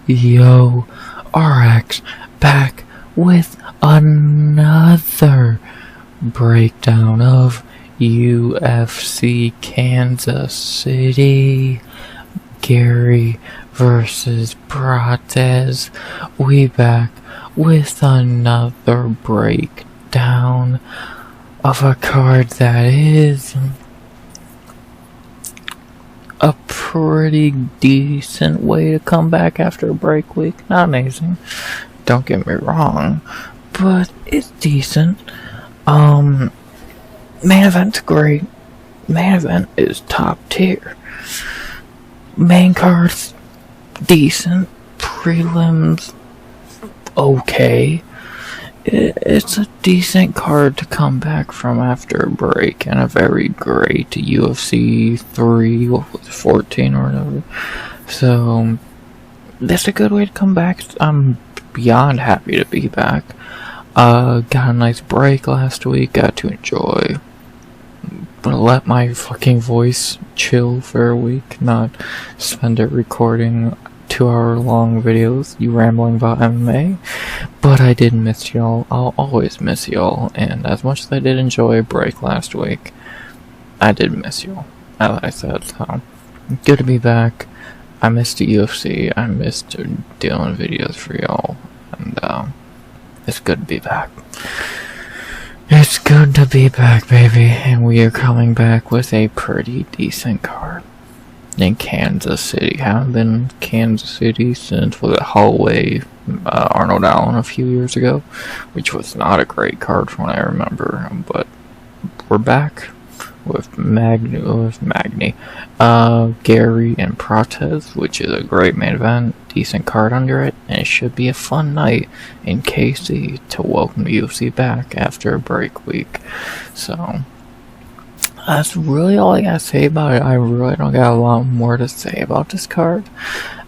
Yo, RX back with another breakdown of UFC Kansas City. Garry versus Prates. We back with another breakdown of a card that is a pretty decent way to come back after a break week. Not amazing, don't get me wrong, but it's decent. Main event's great. Main event is top tier. Main card's decent. Prelims okay. It's a decent card to come back from after a break, and a very great UFC 14 or whatever. So that's a good way to come back. I'm beyond happy to be back. Got a nice break last week. Got to enjoy. Let my fucking voice chill for a week, not spend it recording 2-hour-long videos, you rambling about MMA. But I did miss y'all. I'll always miss y'all. And as much as I did enjoy a break last week, I did miss y'all, as I said. So good to be back. I missed the UFC. I missed doing videos for y'all. And it's good to be back. It's good to be back, baby. And we are coming back with a pretty decent card in Kansas City. Haven't been in Kansas City since the hallway Arnold Allen a few years ago, which was not a great card from what I remember. But we're back with Garry and Prates, which is a great main event, decent card under it, and it should be a fun night in KC to welcome the UFC back after a break week. So that's really all I gotta say about it. I really don't got a lot more to say about this card.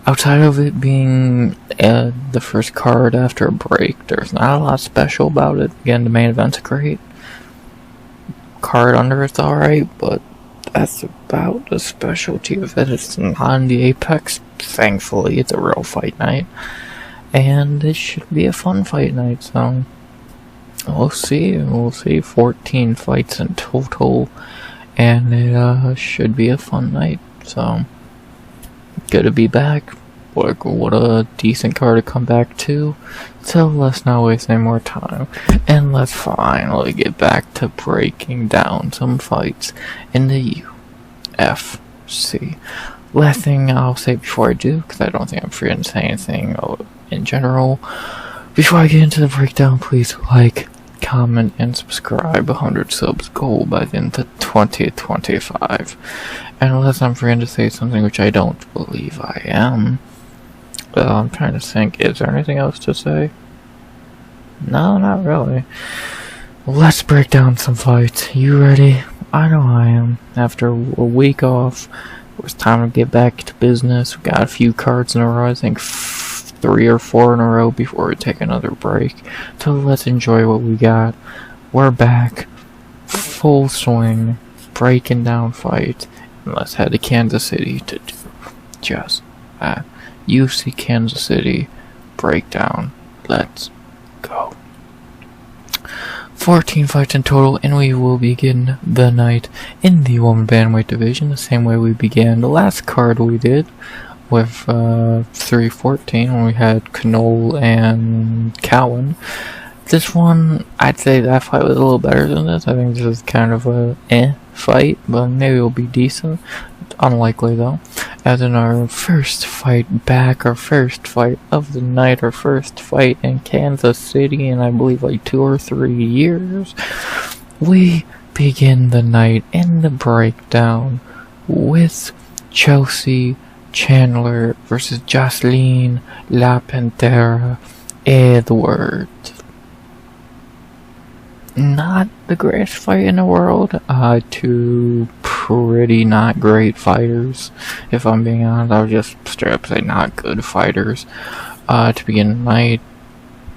Outside of it being the first card after a break, there's not a lot special about it. Again, the main event's great. Card under it's alright, but that's about the specialty of it. It's on the Apex. Thankfully, it's a real fight night. And it should be a fun fight night, so we'll see. We'll see. 14 fights in total. And it should be a fun night. So good to be back. What a decent card to come back to. So let's not waste any more time, and let's finally get back to breaking down some fights in the UFC. Last thing I'll say before I do, because I don't think I'm free to say anything in general. Before I get into the breakdown, please like, comment, and subscribe. 100 subs goal by the end of 2025. And unless I'm free to say something, which I don't believe I am. I'm trying to think, is there anything else to say? No, not really. Let's break down some fights. You ready? I know I am. After a week off, it was time to get back to business. We got a few cards in a row, I think 3 or 4 in a row before we take another break. So let's enjoy what we got. We're back. Full swing. Breaking down fights. And let's head to Kansas City to do just that. UFC Kansas City breakdown. Let's go. 14 fights in total, and we will begin the night in the woman bantamweight division the same way we began the last card we did with 314 when we had Schnell and Cowan. This one, I'd say that fight was a little better than this. I think this is kind of a fight, but maybe it'll be decent. Unlikely though. As in our first fight back, our first fight of the night, our first fight in Kansas City in I believe like 2 or 3 years, we begin the night in the breakdown with Chelsea Chandler versus Joselyne La Pantera Edwards. Not the greatest fight in the world. Two pretty not great fighters, if I'm being honest. I would just straight up say not good fighters. To begin the night,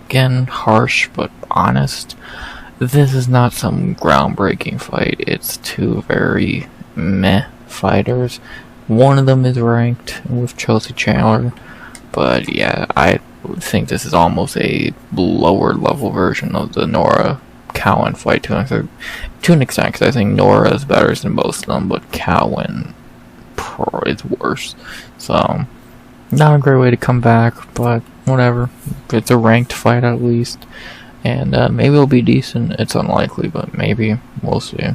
again, harsh but honest. This is not some groundbreaking fight. It's two very meh fighters. One of them is ranked with Chelsea Chandler. But yeah, I think this is almost a lower level version of the Nora Cowan fight to an extent, because I think Nora is better than both of them, but Cowan is worse. So, not a great way to come back, but whatever. It's a ranked fight at least. And maybe it'll be decent. It's unlikely, but maybe. We'll see.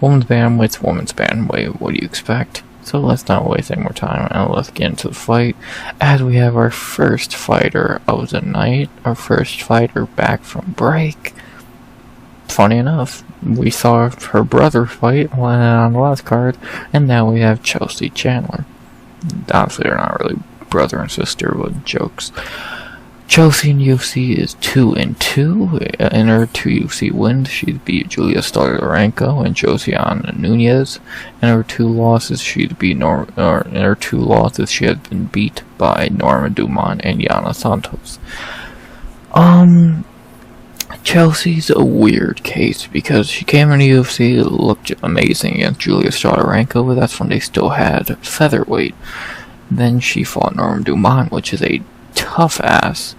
Women's bantamweight. What do you expect? So let's not waste any more time, and let's get into the fight. As we have our first fighter of the night. Our first fighter back from break. Funny enough, we saw her brother fight on the last card, and now we have Chelsea Chandler. Honestly, they're not really brother and sister, but jokes. Chelsea in UFC is 2-2. In her 2 UFC wins, she's beat Julia Stolarenko and Joselyne Nunez. In her 2 losses, she has been beat by Norma Dumont and Yana Santos. Chelsea's a weird case because she came in the UFC, looked amazing against Julia Stolarenko, but that's when they still had featherweight. Then she fought Norma Dumont, which is a tough ass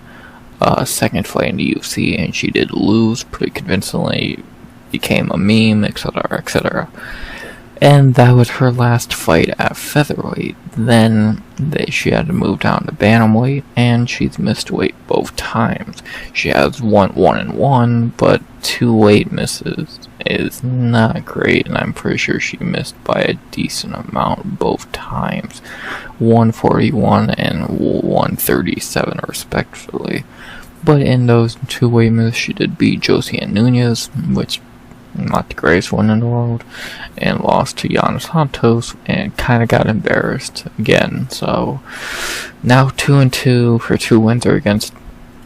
second fight in the UFC, and she did lose pretty convincingly, became a meme, etc., etc. And that was her last fight at featherweight. Then she had to move down to bantamweight, and she's missed weight both times. She has 1-1, but 2 weight misses is not great, and I'm pretty sure she missed by a decent amount both times. 141 and 137 respectively. But in those 2 weight misses, she did beat Joselyne Nunez, which not the greatest one in the world, and lost to Yana Santos, and kind of got embarrassed again. So now 2-2. Her 2 wins are against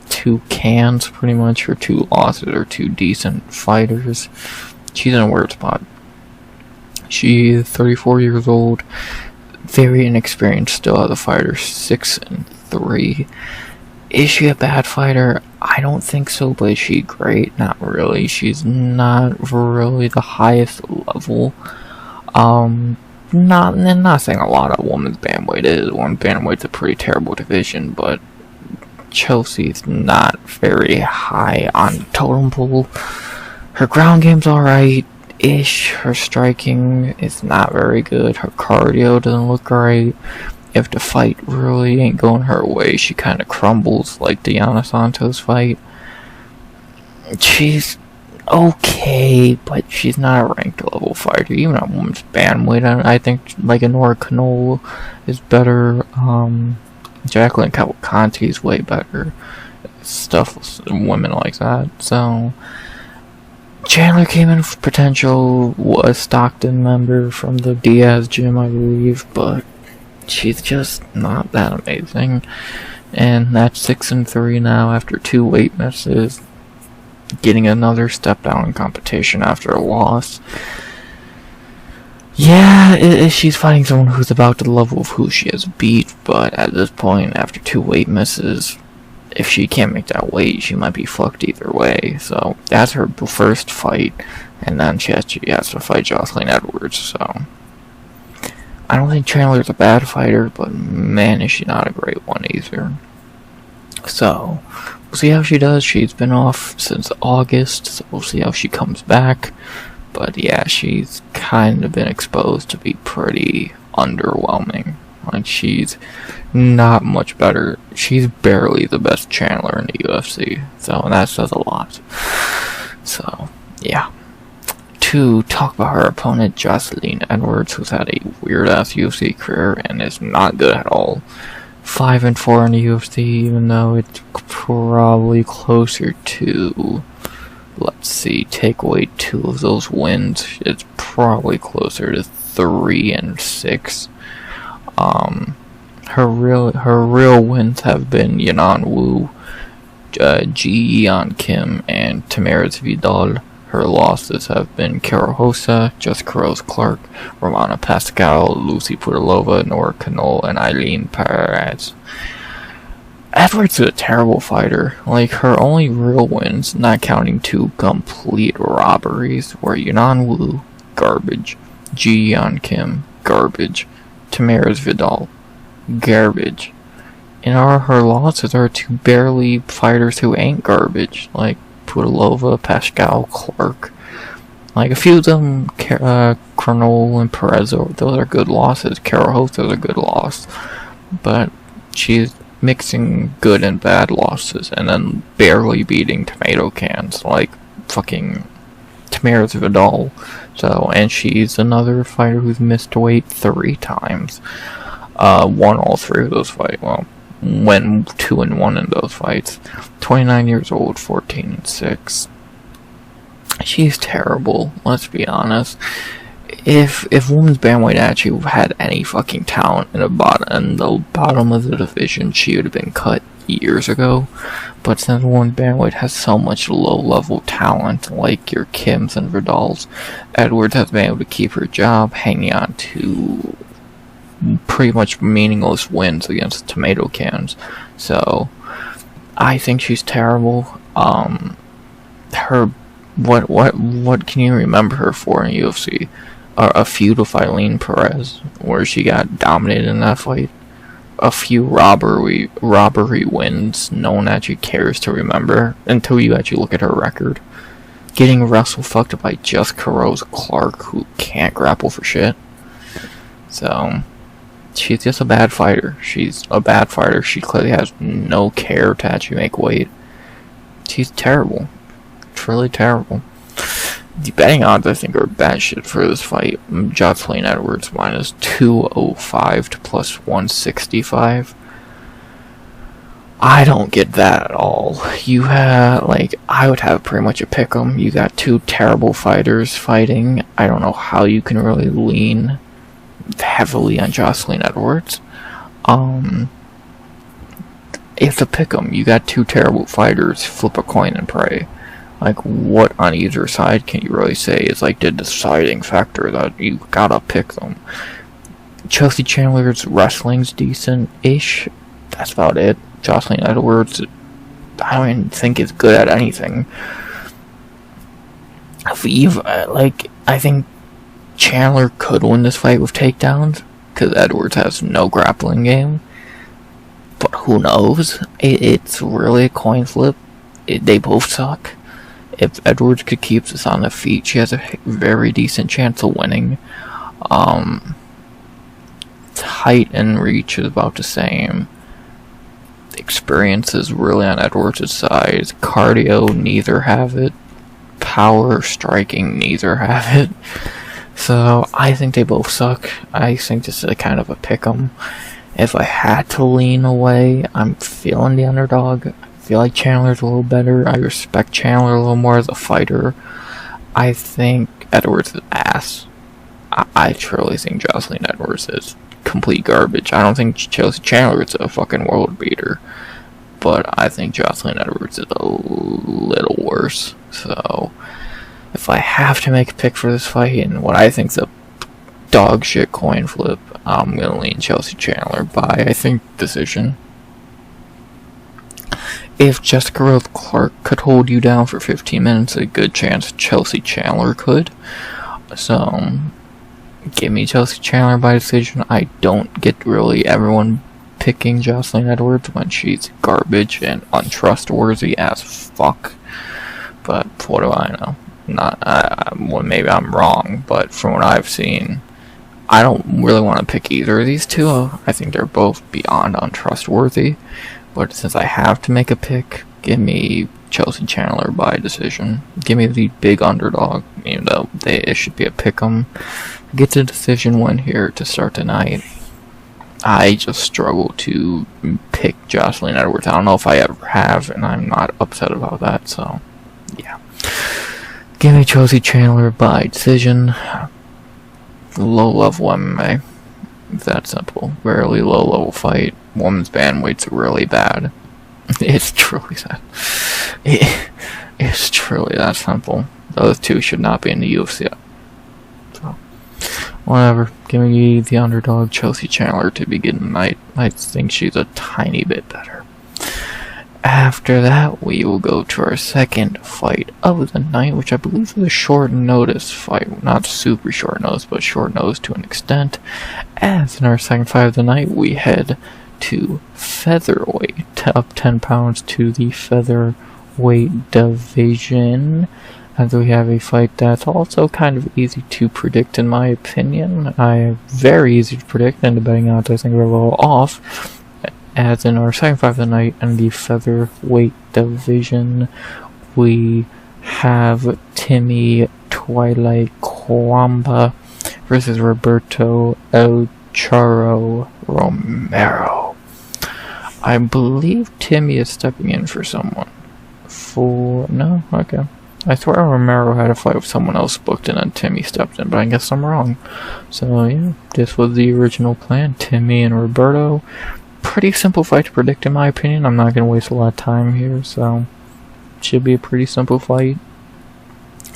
2 cans, pretty much. Her 2 losses are 2 decent fighters. She's in a weird spot. She's 34 years old, very inexperienced still as a fighter, 6-3. Is she a bad fighter? I don't think so, but is she great? Not really. She's not really the highest level. Not saying a lot of women's bantamweight is. Women's bantamweight's a pretty terrible division, but Chelsea's not very high on the totem pole. Her ground game's alright-ish. Her striking is not very good. Her cardio doesn't look great. If the fight really ain't going her way, she kind of crumbles like the Yana Santos fight. She's okay, but she's not a ranked level fighter. Even at women's bantamweight, I think like a Nora Knoll is better. Jaqueline Cavalcanti is way better. Stuff women like that. So Chandler came in with potential, was a Stockton member from the Diaz gym, I believe, but she's just not that amazing. And that's 6-3 now after 2 weight misses. Getting another step down in competition after a loss. Yeah, she's fighting someone who's about the level of who she has beat, but at this point, after 2 weight misses, if she can't make that weight, she might be fucked either way. So that's her first fight, and then she has to fight Jocelyn Edwards, so I don't think Chandler's a bad fighter, but man, is she not a great one either. So, we'll see how she does. She's been off since August, so we'll see how she comes back. But yeah, she's kind of been exposed to be pretty underwhelming. Like, she's not much better. She's barely the best Chandler in the UFC, so that says a lot. So, yeah. To talk about her opponent, Joselyne Edwards, who's had a weird-ass UFC career and is not good at all. 5-4 in the UFC, even though it's probably closer to, let's see, take away 2 of those wins, it's probably closer to 3-6. Her real wins have been Yanan Wu, Ji Kim, and Tamaris Vidal. Her losses have been Cara Hosa, Jessica Rose Clark, Romana Pascal, Lucy Pudilova, Nora Knoll, and Eileen Perez. Edwards is a terrible fighter. Like, her only real wins, not counting 2 complete robberies, were Yanan Wu, garbage, Ji Kim, garbage, Tamaris Vidal, garbage, And her losses are to barely fighters who ain't garbage, like Pudilova, Pascal, Clark. Like, a few of them, Kernol and Perez, those are good losses. Karahoth is a good loss. But she's mixing good and bad losses, and then barely beating tomato cans, like fucking Tamara's Vidal. So, and she's another fighter who's missed weight 3 times. Won all 3 of those fights. Well, went 2-1 in those fights. 29 years old, 14-6. She's terrible, let's be honest. If women's bantamweight actually had any fucking talent in the bottom of the division, she would have been cut years ago. But since women's bantamweight has so much low-level talent, like your Kims and Vidals, Edwards has been able to keep her job, hanging on to pretty much meaningless wins against tomato cans. So I think she's terrible. What can you remember her for in UFC? A feud with Eileen Perez, where she got dominated in that fight. A few robbery wins no one actually cares to remember until you actually look at her record. Getting wrestle fucked up by just Carose Clark, who can't grapple for shit. So she's just a bad fighter. She's a bad fighter. She clearly has no care to actually make weight. She's terrible. Truly terrible. The betting odds, I think, are batshit for this fight. Joselyne Edwards minus 205 to plus 165. I don't get that at all. You have, like, I would have pretty much a pick'em. You got 2 terrible fighters fighting. I don't know how you can really lean heavily on Joselyne Edwards. It's a pick'em. You got 2 terrible fighters. Flip a coin and pray. Like, what on either side can you really say is, like, the deciding factor that you gotta pick them? Chelsea Chandler's wrestling's decent-ish. That's about it. Joselyne Edwards, I don't even think is good at anything. I think Chandler could win this fight with takedowns, because Edwards has no grappling game. But who knows? It's really a coin flip. They both suck. If Edwards could keep this on the feet, she has a very decent chance of winning. Height and reach is about the same. Experience is really on Edwards' side. Cardio, neither have it. Power, striking, neither have it. So, I think they both suck. I think this is a kind of a pick'em. If I had to lean away, I'm feeling the underdog. I feel like Chandler's a little better. I respect Chandler a little more as a fighter. I think Edwards is ass. I truly think Joselyne Edwards is complete garbage. I don't think Chelsea Chandler is a fucking world beater. But I think Joselyne Edwards is a little worse. So, if I have to make a pick for this fight, and what I think is a dog shit coin flip, I'm going to lean Chelsea Chandler by, I think, decision. If Jessica Rose Clark could hold you down for 15 minutes, a good chance Chelsea Chandler could. So, give me Chelsea Chandler by decision. I don't get really everyone picking Joselyne Edwards when she's garbage and untrustworthy as fuck. But what do I know? Well, maybe I'm wrong, but from what I've seen, I don't really want to pick either of these two. I think they're both beyond untrustworthy. But since I have to make a pick, give me Chelsea Chandler by decision. Give me the big underdog, even though it should be a pick'em. Get the decision win here to start the night. I just struggle to pick Joselyne Edwards. I don't know if I ever have, and I'm not upset about that, so yeah. Give me Chelsea Chandler by decision. Low-level MMA. It's that simple. Rarely low-level fight. Women's bantamweight's really bad. It's truly that. It's truly that simple. Those two should not be in the UFC. So, whatever. Give me the underdog Chelsea Chandler to begin the night. I think she's a tiny bit better. After that, we will go to our second fight of the night, which I believe is a short notice fight. Not super short notice, but short notice to an extent. As in our second fight of the night, we head to featherweight, up 10 pounds to the featherweight division. And we have a fight that's also kind of easy to predict, in my opinion. Very easy to predict, and the betting odds I think are a little off. As in our second fight of the night in the featherweight division, we have Timmy Twilight Cuamba versus Roberto El Charro Romero. I believe Timmy is stepping in for someone. No? Okay. I swear Romero had a fight with someone else booked and then Timmy stepped in, but I guess I'm wrong. So yeah, this was the original plan. Timmy and Roberto. Pretty simple fight to predict in my opinion. I'm not going to waste a lot of time here, so should be a pretty simple fight.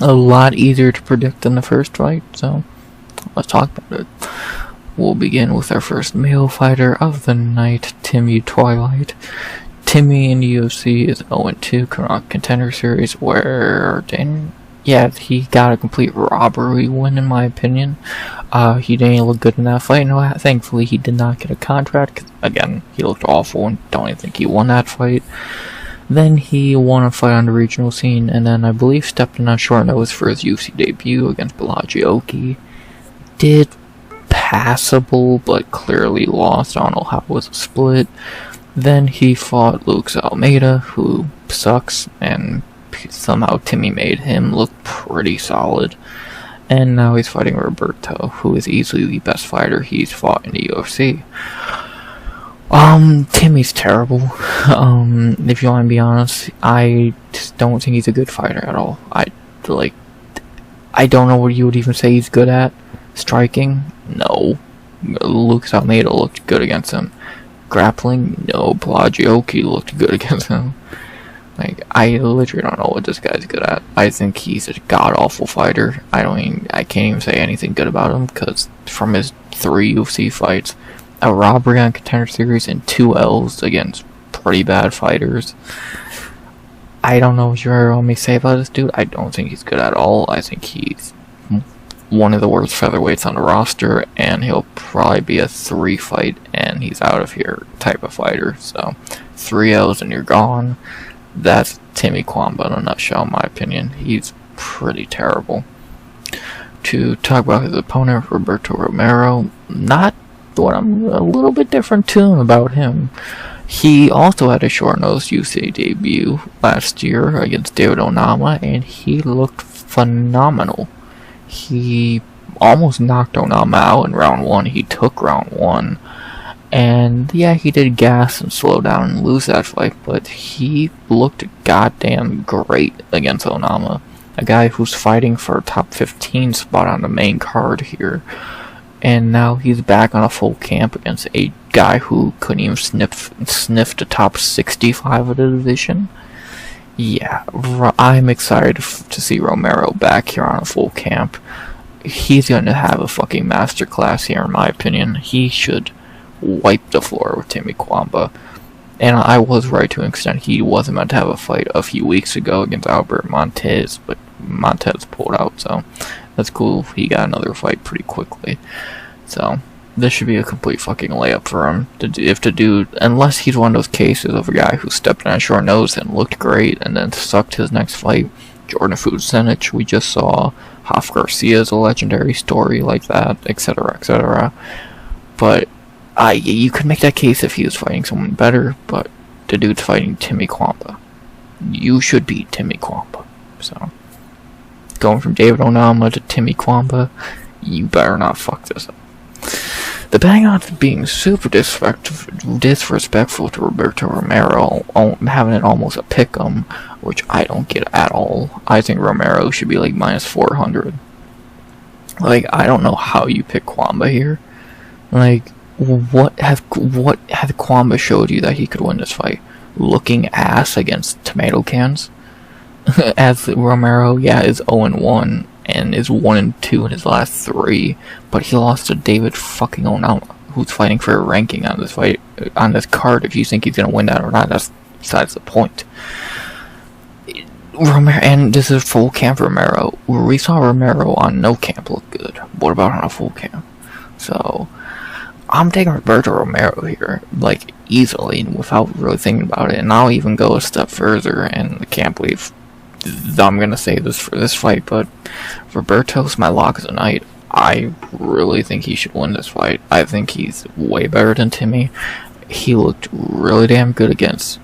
A lot easier to predict than the first fight, so let's talk about it. We'll begin with our first male fighter of the night, Timmy Twilight. Timmy in the UFC is 0-2 Contender Series, where he got a complete robbery win in my opinion. He didn't look good in that fight. No, thankfully he did not get a contract, 'cause, again, he looked awful and don't even think he won that fight. Then he won a fight on the regional scene, and then I believe stepped in on short notice for his UFC debut against Blackshear. Did passable, but clearly lost. I don't know how it was a split. Then he fought Luke Almeida, who sucks, and somehow Timmy made him look pretty solid. And now he's fighting Roberto, who is easily the best fighter he's fought in the UFC. Timmy's terrible. If you want to be honest, I just don't think he's a good fighter at all. I don't know what you would even say he's good at. Striking? No. Luke Almeida looked good against him. Grappling? No. Blackshear looked good against him. I literally don't know what this guy's good at. I think he's a god-awful fighter. I can't even say anything good about him, because from his 3 UFC fights, a robbery on Contender Series and 2 L's against pretty bad fighters. I don't know what you want me to say about this dude. I don't think he's good at all. I think he's one of the worst featherweights on the roster, and he'll probably be a 3 fight and he's out of here type of fighter. So 3 L's and you're gone. That's Timmy Cuamba in a nutshell, in my opinion. He's pretty terrible. To talk about his opponent, Roberto Romero, not what I'm a little bit different tune about him. He also had a short notice UFC debut last year against David Onama, and he looked phenomenal. He almost knocked Onama out in round 1. He took round 1. And yeah, he did gas and slow down and lose that fight, but he looked goddamn great against Onama, a guy who's fighting for a top 15 spot on the main card here. And now he's back on a full camp against a guy who couldn't even sniff the top 65 of the division. Yeah, I'm excited to see Romero back here on a full camp. He's going to have a fucking masterclass here, in my opinion. He should wipe the floor with Timmy Cuamba. And I was right to an extent. He wasn't meant to have a fight a few weeks ago against Albert Montez, but Montez pulled out, so that's cool. He got another fight pretty quickly. So this should be a complete fucking layup for him. If the dude, unless he's one of those cases of a guy who stepped on a short nose and looked great and then sucked his next fight, Jordan Fusenich, we just saw Hoff Garcia's a legendary story like that, etc., etc. But you could make that case if he was fighting someone better, but the dude's fighting Timmy Cuamba. You should beat Timmy Cuamba. So, going from David Onama to Timmy Cuamba, you better not fuck this up. The betting odds being super disrespectful to Roberto Romero, having it almost a pick'em, which I don't get at all. I think Romero should be like minus 400. I don't know how you pick Cuamba here. What has Cuamba showed you that he could win this fight? Looking ass against tomato cans? As Romero, is 0-1 and is 1-2 in his last 3, but he lost to David fucking Onama, who's fighting for a ranking on this fight, on this card. If you think he's gonna win that or not, that's besides the point. Romero, and this is full camp Romero. We saw Romero on no camp look good. What about on a full camp? So I'm taking Roberto Romero here, like, easily, without really thinking about it. And I'll even go a step further, and I can't believe I'm going to say this for this fight, but Roberto's my lock of the night. I really think he should win this fight. I think he's way better than Timmy. He looked really damn good against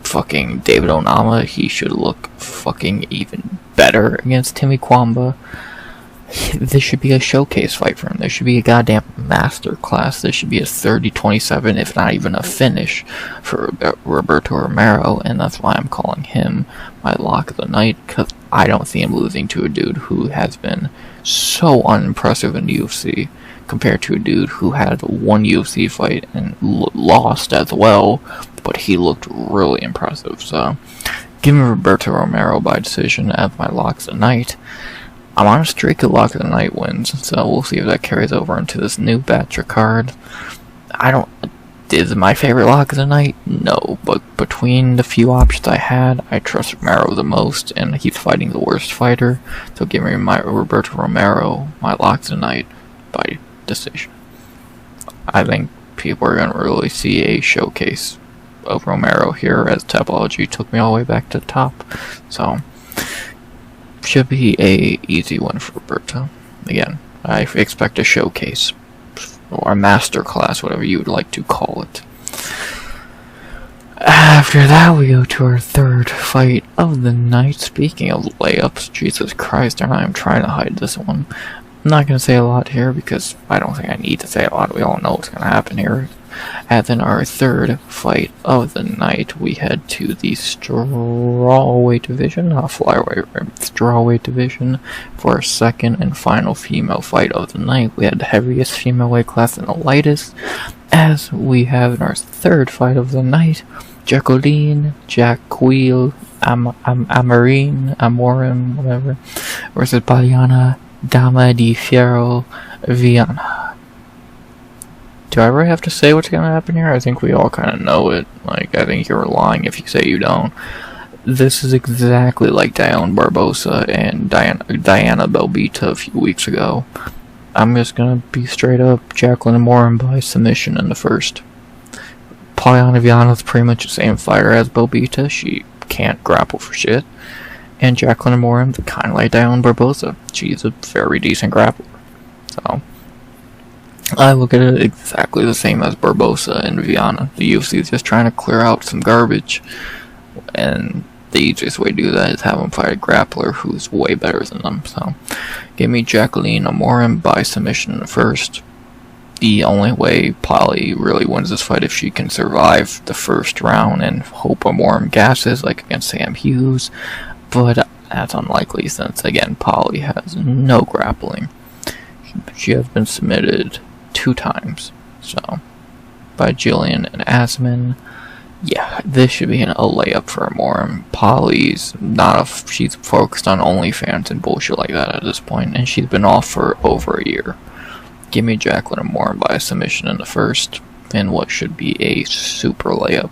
fucking David Onama. He should look fucking even better against Timmy Cuamba. This should be a showcase fight for him. There should be a goddamn masterclass. This should be a 30-27, if not even a finish, for Roberto Romero, and that's why I'm calling him my lock of the night, because I don't see him losing to a dude who has been so unimpressive in the UFC, compared to a dude who had one UFC fight and lost as well, but he looked really impressive. So, give me Roberto Romero by decision as my lock of the night. I'm on a streak of lock of the night wins, so we'll see if that carries over into this new batch of card. Is it my favorite lock of the night? No, but between the few options I had, I trust Romero the most, and he's fighting the worst fighter, so give me my Roberto Romero, my lock of the night, by decision. I think people are going to really see a showcase of Romero here, as Topology took me all the way back to the top, so should be a easy win for Roberto. Again, I expect a showcase, or a masterclass, whatever you would like to call it. After that, we go to our third fight of the night. Speaking of layups, Jesus Christ, I'm trying to hide this one. I'm not going to say a lot here, because I don't think I need to say a lot. We all know what's going to happen here. And then our third fight of the night, we head to the strawweight division, strawweight division, for our second and final female fight of the night. We had the heaviest female weight class and the lightest, as we have in our third fight of the night, Jaqueline, Amorim, whatever, versus Polyana, Dama di Fierro, Viana. Do I ever have to say what's going to happen here? I think we all kind of know it. Like, I think you're lying if you say you don't. This is exactly like Diana Barbosa and Diana Belbita a few weeks ago. I'm just going to be straight up Jaqueline Amorim by submission in the first. Polyana Viana is pretty much the same fighter as Belbita. She can't grapple for shit. And Jaqueline Amorim, kind of like Diana Barbosa. She's a very decent grappler. So I look at it exactly the same as Barbosa and Viana. The UFC is just trying to clear out some garbage, and the easiest way to do that is have them fight a grappler who's way better than them. So, give me Jaqueline Amorim by submission in the first. The only way Polly really wins this fight if she can survive the first round and hope Amorim gasses, like against Sam Hughes, but that's unlikely since, again, Polly has no grappling. She has been submitted 2 times, so by Jillian and Asman. Yeah, this should be a layup for Amorim. Polly's she's focused on OnlyFans and bullshit like that at this point, and she's been off for over a year. Give me Jaqueline Amorim by submission in the first, in what should be a super layup.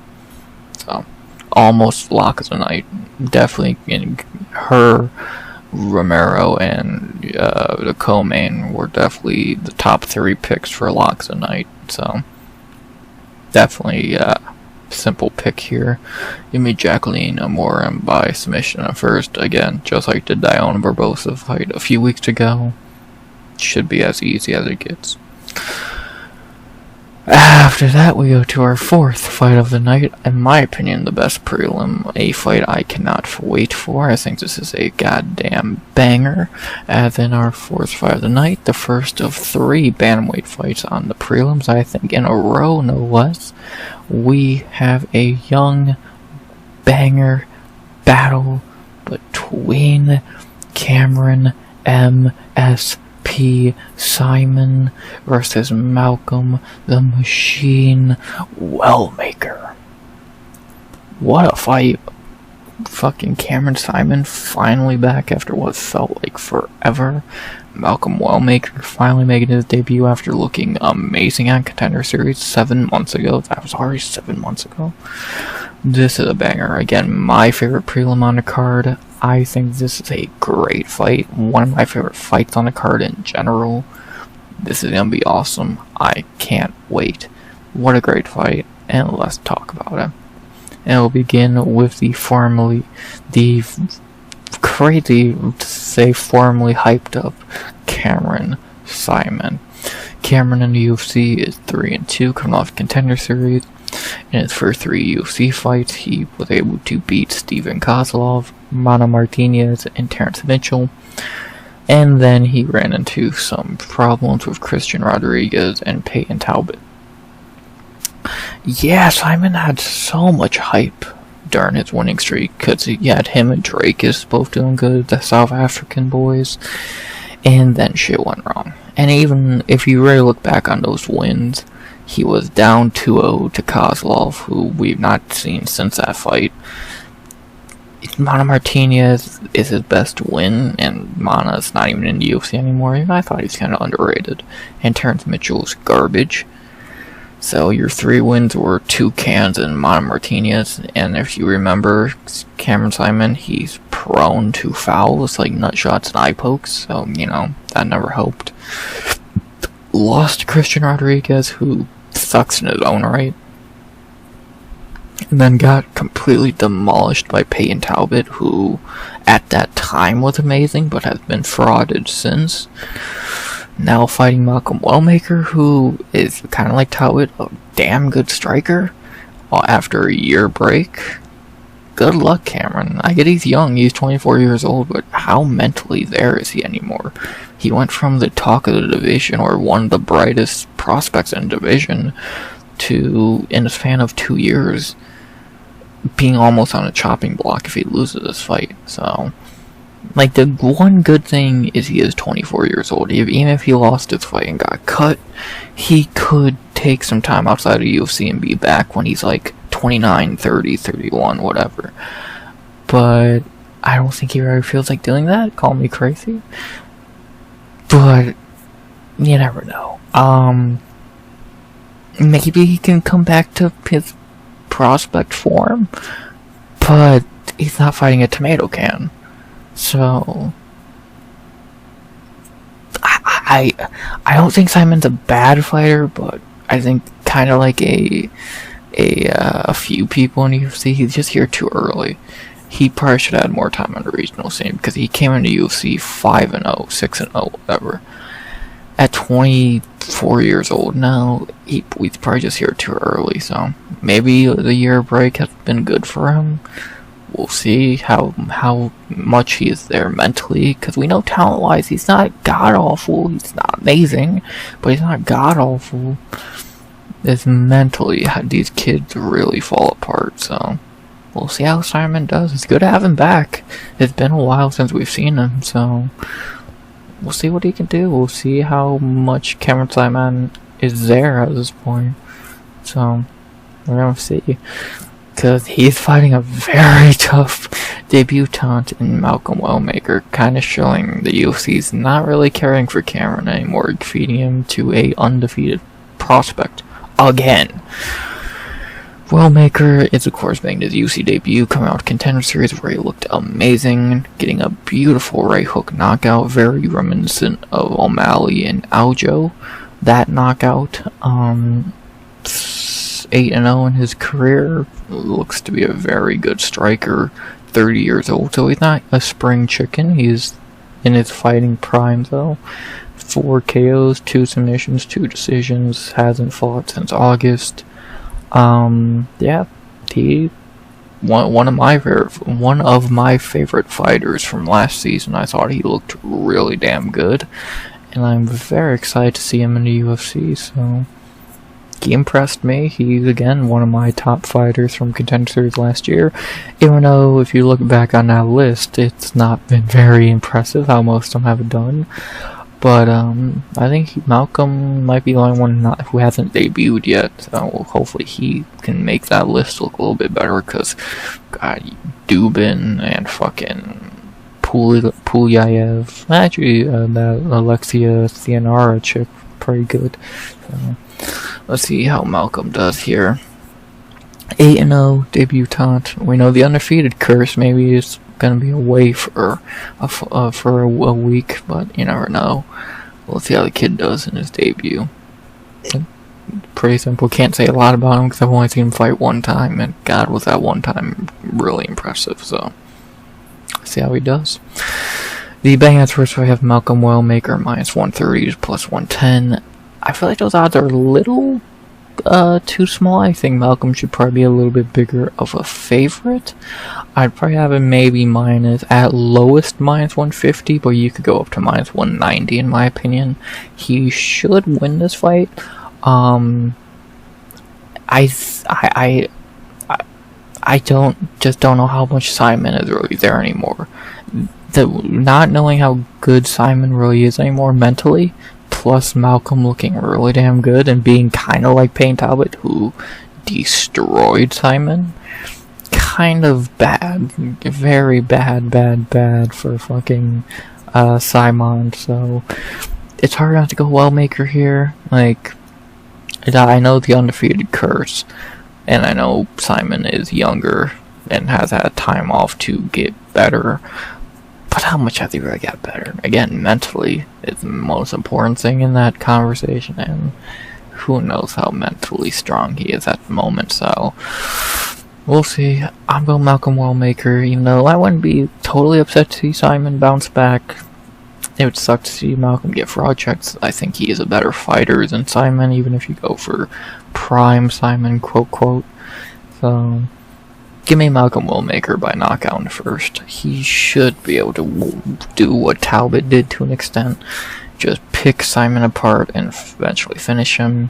So, almost lock of the night. Definitely in her, Romero, and the co-main were definitely the top 3 picks for locks of the night. So, definitely simple pick here. Give me Jaqueline Amorim by submission at first. Again, just like the Diana Barbosa fight a few weeks ago. Should be as easy as it gets. After that, we go to our fourth fight of the night. In my opinion, the best prelim, a fight I cannot wait for. I think this is a goddamn banger. And then our fourth fight of the night, the first of 3 bantamweight fights on the prelims, I think in a row, no less. We have a young banger battle between Cameron M.S.P. Saaiman versus Malcolm the Machine Wellmaker. What a fight. Fucking Cameron Saaiman finally back after what felt like forever. Malcolm Wellmaker finally making his debut after looking amazing on Contender Series 7 months ago. That was already 7 months ago. This is a banger. Again, my favorite prelim on the card. I think this is a great fight. One of my favorite fights on the card in general. This is gonna be awesome. I can't wait. What a great fight, and let's talk about it. And we'll begin with the crazy to say formerly hyped up Cameron Saaiman. Cameron in the UFC is 3-2, coming off Contender Series. In his first 3 UFC fights, he was able to beat Steven Kozlov, Mana Martinez, and Terrence Mitchell. And then he ran into some problems with Christian Rodriguez and Peyton Talbot. Yeah, Saaiman had so much hype during his winning streak, because he had him and Drake is both doing good, the South African boys, and then shit went wrong. And even if you really look back on those wins, he was down 2-0 to Kozlov, who we've not seen since that fight. Mana Martinez is his best win, and Mana's not even in the UFC anymore, and I thought he's kind of underrated. And Terrence Mitchell's garbage. So your 3 wins were 2 cans and Mana Martinez, and if you remember Cameron Saaiman, he's prone to fouls like nut shots and eye pokes, so that never helped. Lost to Christian Rodriguez, who sucks in his own right, and then got completely demolished by Peyton Talbot, who at that time was amazing but has been frauded since. Now fighting Malcolm Wellmaker, who is kind of like Talbot, a damn good striker after a year break. Good luck, Cameron. I get he's young, he's 24 years old, but how mentally there is he anymore? He went from the talk of the division, or one of the brightest prospects in the division, to, in a span of 2 years, being almost on a chopping block if he loses this fight. So, the one good thing is he is 24 years old. Even if he lost his fight and got cut, he could take some time outside of UFC and be back when he's 29, 30, 31, whatever. But I don't think he really feels like doing that. Call me crazy. But you never know. Maybe he can come back to his prospect form, but he's not fighting a tomato can. So I don't think Saaiman's a bad fighter, but I think kind of like a few people in the UFC, he's just here too early. He probably should have had more time on the regional scene, because he came into UFC 5-0, 6-0, whatever. At 24 years old now, he's probably just here too early, so maybe the year break has been good for him. We'll see how much he is there mentally, because we know talent-wise he's not god-awful, he's not amazing, but he's not god-awful. It's mentally how these kids really fall apart, so we'll see how Saaiman does. It's good to have him back. It's been a while since we've seen him, so we'll see what he can do. We'll see how much Cameron Saaiman is there at this point. So we're gonna see, because he's fighting a very tough debutant in Malcolm Wellmaker, kind of showing the UFC's not really caring for Cameron anymore, feeding him to a undefeated prospect again. Wellmaker is of course making his UFC debut, coming out of Contender Series where he looked amazing, getting a beautiful right hook knockout, very reminiscent of O'Malley and Aljo. That knockout, 8-0 in his career, looks to be a very good striker, 30 years old, so he's not a spring chicken, he's in his fighting prime though. 4 KOs, 2 submissions, 2 decisions, hasn't fought since August. Yeah, he one of my favorite fighters from last season. I thought he looked really damn good, and I'm very excited to see him in the UFC. So he impressed me. He's again one of my top fighters from Contender Series last year, even though if you look back on that list, it's not been very impressive how most of them have done. But I think Malcolm might be the only one who hasn't debuted yet, so hopefully he can make that list look a little bit better, because God, Dubin and fucking Pulyaev, actually that Alexia Theanara chick, pretty good. So let's see how Malcolm does here. 8-0 debutante. We know the undefeated curse maybe is gonna be away for a week, but you never know. we'll see how the kid does in his debut. Pretty simple. Can't say a lot about him because I've only seen him fight one time, and God, was that one time really impressive. So, see how he does. The betting odds first, we have Malcolm Wellmaker minus 130 plus 110. I feel like those odds are a little too small. I think Malcolm should probably be a little bit bigger of a favorite. I'd probably have him maybe at lowest minus 150, but you could go up to minus 190 in my opinion. He should win this fight. I don't know how much Saaiman is really there anymore. Not knowing how good Saaiman really is anymore mentally, plus Malcolm looking really damn good and being kind of like Payne Talbot, who destroyed Saaiman. Kind of bad, very bad for fucking Saaiman. So it's hard not to go Wellmaker here. Like, I know the undefeated curse, and I know Saaiman is younger and has had time off to get better. But how much has he really got better? Again, mentally is the most important thing in that conversation, and who knows how mentally strong he is at the moment, so we'll see. I'm going Malcolm Wellmaker, even though I wouldn't be totally upset to see Saaiman bounce back. It would suck to see Malcolm get fraud checks. I think he is a better fighter than Saaiman, even if you go for prime Saaiman, quote quote. So give me Malcolm Wellmaker by knockout in the first. He should be able to do what Talbot did to an extent. Just pick Saaiman apart and eventually finish him.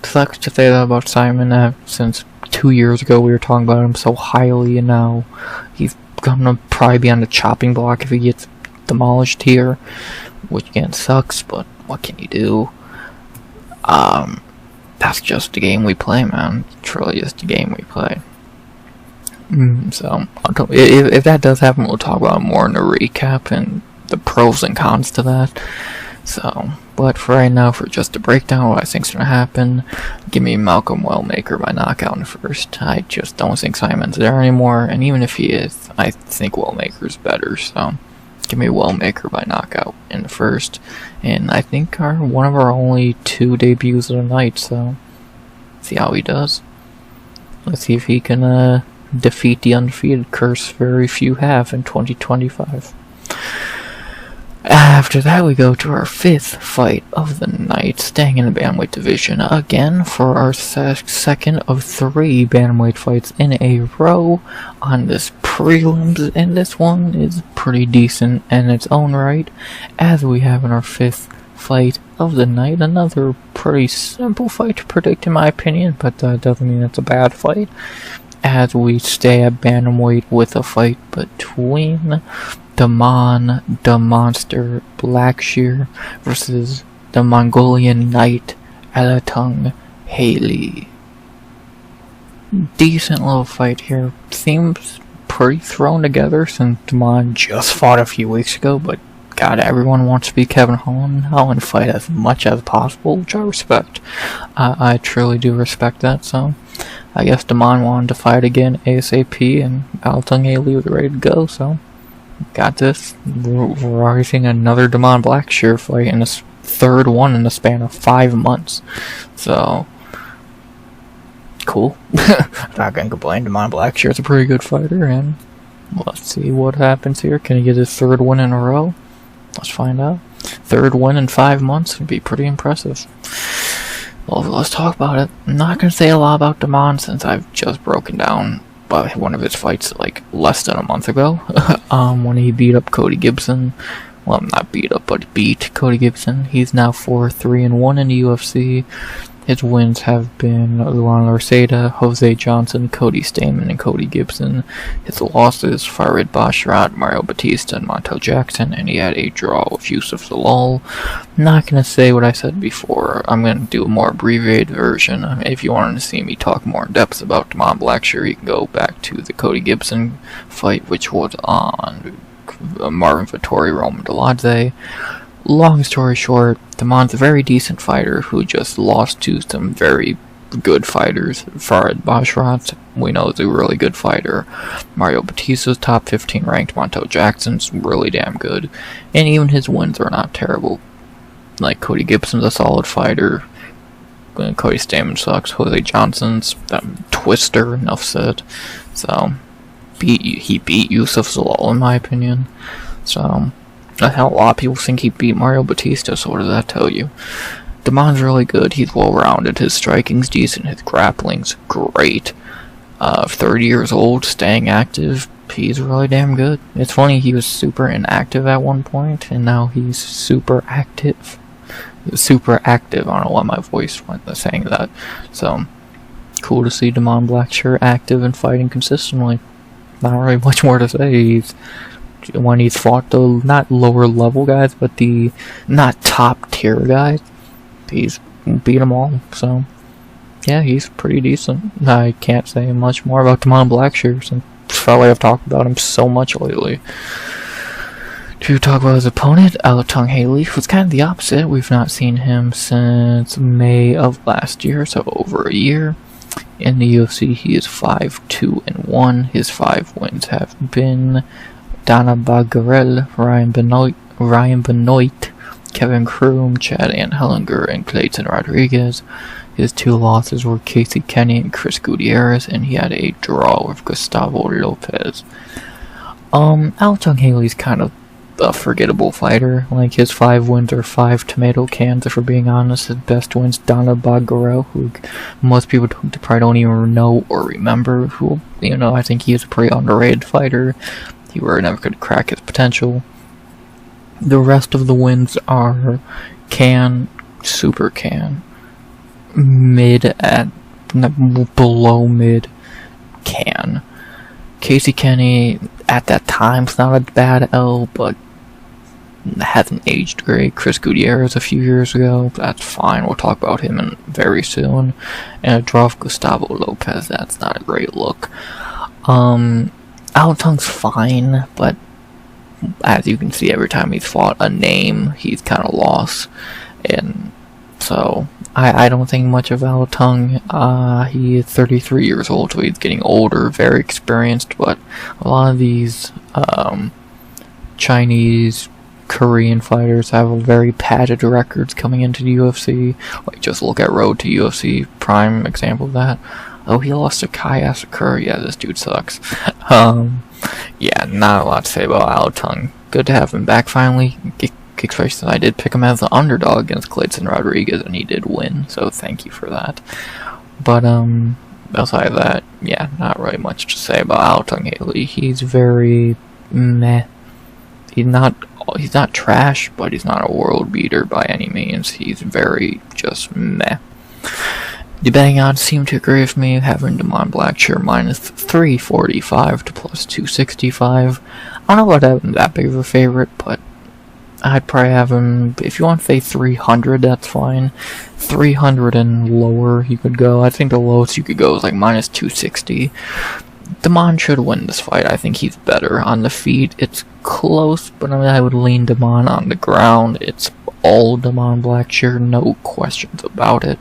Sucks to say that about Saaiman, since 2 years ago we were talking about him so highly, and now he's gonna probably be on the chopping block if he gets demolished here. Which again sucks, but what can you do? That's just the game we play, man. It's really just the game we play. So, if that does happen, we'll talk about it more in the recap and the pros and cons to that. So, but for right now, for just a breakdown of what I think's gonna happen, give me Malcolm Wellmaker by knockout in the first. I just don't think Saaiman's there anymore, and even if he is, I think Wellmaker's better, so give me Wellmaker by knockout in the first. And I think one of our only 2 debuts of the night, so see how he does. Let's see if he can defeat the undefeated curse very few have in 2025. After that, we go to our 5th fight of the night, staying in the bantamweight division again for our second of 3 bantamweight fights in a row on this prelims, and this one is pretty decent in its own right, as we have in our 5th fight of the night. Another pretty simple fight to predict in my opinion, but that doesn't mean it's a bad fight, as we stay at bantamweight with a fight between the Monster Blackshear versus the Mongolian Knight Alatengheili. Decent little fight here. Seems pretty thrown together since Damon just fought a few weeks ago, but God, everyone wants to be Kevin Holland fight as much as possible, which I respect. I truly do respect that, so I guess Damon wanted to fight again ASAP, and Alatengheili was ready to go, so got this. We're already seeing another Damon Blackshear fight, in this 3rd one in the span of 5 months, so cool. Not gonna complain. Damon Blackshear's a pretty good fighter, and let's see what happens here. Can he get his 3rd win in a row? Let's find out. 3rd win in 5 months would be pretty impressive. Well, let's talk about it. I'm not going to say a lot about Damon since I've just broken down one of his fights like less than a month ago. When he beat up Cody Gibson. Well, not beat up, but beat Cody Gibson. He's now 4-3-1 in the UFC. His wins have been Luan Larceda, Jose Johnson, Cody Stamen, and Cody Gibson. His losses, Farid Basharat, Mario Batista, and Montel Jackson, and he had a draw with Yusuf Zalal. I'm not going to say what I said before. I'm going to do a more abbreviated version. If you wanted to see me talk more in depth about Damon Blackshear, you can go back to the Cody Gibson fight, which was on Marvin Vettori, Roman Dolidze. Long story short, Damon's a very decent fighter who just lost to some very good fighters. Farid Basharat, we know, is a really good fighter. Mario Batista's top 15 ranked. Montel Jackson's really damn good. And even his wins are not terrible. Like, Cody Gibson's a solid fighter. Cody Stamen sucks. Jose Johnson's twister, enough said. So, he beat Yusuf Zalal, in my opinion. So, a lot of people think he beat Mario Batista, so what does that tell you? Damon's really good. He's well-rounded. His striking's decent. His grappling's great. 30 years old, staying active. He's really damn good. It's funny, he was super inactive at one point, and now he's super active. He was super active. I don't know why my voice went saying that. So, cool to see Damon Blackshear active and fighting consistently. Not really much more to say. When he's fought the, not lower level guys, but the not top tier guys, he's beat them all. So, yeah, he's pretty decent. I can't say much more about Damon Blackshear since I felt like I've talked about him so much lately. To talk about his opponent, Alatengheili, who's kind of the opposite. We've not seen him since May of last year, so over a year. In the UFC, he is 5-2-1. His 5 wins have been Dana Bagarel, Ryan Benoit, Kevin Kroom, Chad Anhellinger, and Clayton Rodriguez. His 2 losses were Casey Kenny and Chris Gutierrez, and he had a draw with Gustavo Lopez. Alatengheili's kind of a forgettable fighter. Like, his 5 wins are 5 tomato cans, if we're being honest. His best win's Dana Bagarel, who most people probably don't even know or remember, who, you know, I think he's a pretty underrated fighter. He were never going to crack his potential. The rest of the wins are can, super can, mid at below mid can. Casey Kenny at that time's not a bad L, but hasn't aged great. Chris Gutierrez a few years ago, that's fine. We'll talk about him very soon. And a draw of Gustavo Lopez, that's not a great look. Alateng's fine, but as you can see, every time he's fought a name, he's kind of lost. And so, I don't think much of Alateng. He is 33 years old, so he's getting older, very experienced, but a lot of these Chinese, Korean fighters have a very padded records coming into the UFC. Like, just look at Road to UFC, prime example of that. Oh, he lost to Kai Asakura. Yeah, this dude sucks. Yeah, not a lot to say about Alateng. Good to have him back finally. Especially since I did pick him as the underdog against Clayton Rodriguez, and he did win, so thank you for that. But, outside of that, yeah, not really much to say about Alatengheili. He's very meh. He's not trash, but he's not a world beater by any means. He's very just meh. The betting odds seem to agree with me, having Damon Blackshear minus 345 to plus 265. I don't know about having that big of a favorite, but I'd probably have him, if you want to say 300, that's fine. 300 and lower you could go. I think the lowest you could go is like minus 260. Damon should win this fight. I think he's better. On the feet, it's close, but I would lean Damon. On the ground, it's all Damon Blackshear, no questions about it.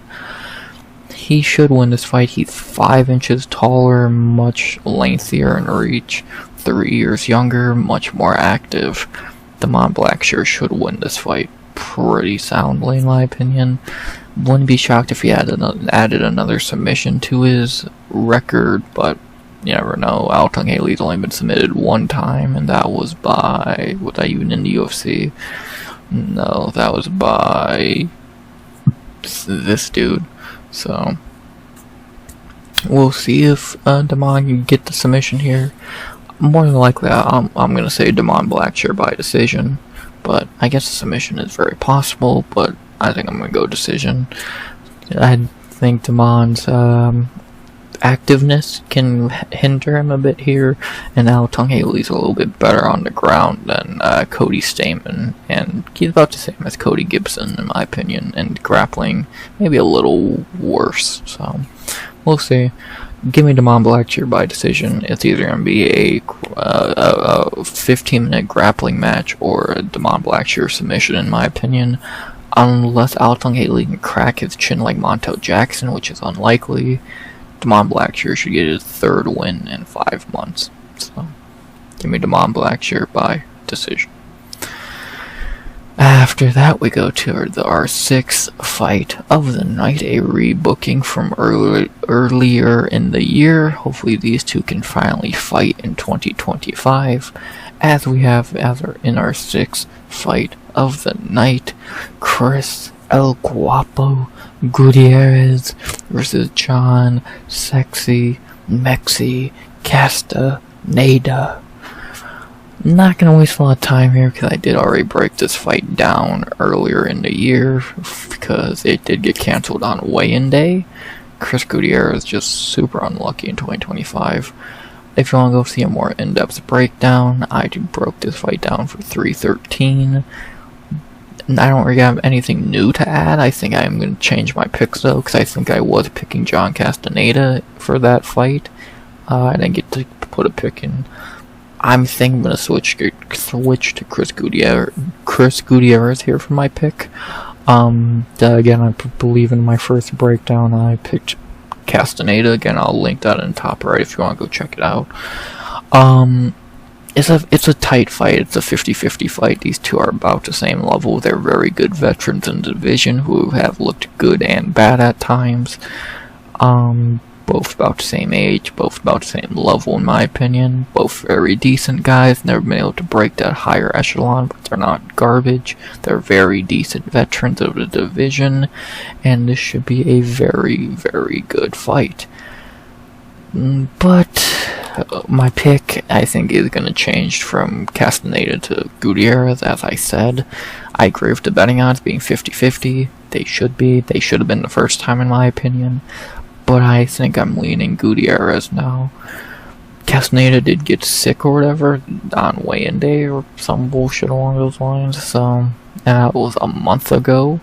He should win this fight. He's 5 inches taller, much lengthier in reach, 3 years younger, much more active. Damon Blackshear should win this fight pretty soundly, in my opinion. Wouldn't be shocked if he added another submission to his record, but you never know. Alatengheili's only been submitted 1 time, and that was by, was that even in the UFC? No, that was by this dude. So, we'll see if Damon can get the submission here. More than likely, I'm going to say Damon Blackshear by decision, but I guess the submission is very possible, but I think I'm going to go decision. I think Damon's activeness can hinder him a bit here, and Alatengheili's a little bit better on the ground than Cody Stamen, and he's about the same as Cody Gibson in my opinion, and grappling maybe a little worse, so we'll see. Give me Damon Blackshear by decision. It's either going to be a 15-minute grappling match or a Damon Blackshear submission in my opinion, unless Alatengheili can crack his chin like Montel Jackson, which is unlikely. Damon Blackshear should get his 3rd win in 5 months. So, give me Damon Blackshear by decision. After that, we go to our sixth fight of the night, a rebooking from earlier in the year. Hopefully these two can finally fight in 2025, as we have in our sixth fight of the night, Chris El Guapo Gutierrez versus John Sexy Mexi Castañeda. Not gonna waste a lot of time here because I did already break this fight down earlier in the year because it did get cancelled on weigh-in day. Chris Gutierrez is just super unlucky in 2025. If you want to go see a more in-depth breakdown, I broke this fight down for 313. I don't really have anything new to add. I think I'm going to change my picks though, because I think I was picking John Castañeda for that fight. I didn't get to put a pick in. I'm thinking I'm going to switch to Chris Gutierrez here for my pick. Again, I believe in my first breakdown I picked Castañeda. Again, I'll link that in the top right if you want to go check it out. It's a tight fight. It's a 50-50 fight. These two are about the same level. They're very good veterans in the division who have looked good and bad at times. Both about the same age, both about the same level in my opinion. Both very decent guys. Never been able to break that higher echelon, but they're not garbage. They're very decent veterans of the division, and this should be a very, very good fight. But my pick, I think, is going to change from Castañeda to Gutierrez, as I said. I agree with the betting odds being 50-50. They should be. They should have been the first time in my opinion. But I think I'm leaning Gutierrez now. Castañeda did get sick or whatever on weigh-in day or some bullshit along those lines. So, and that was a month ago.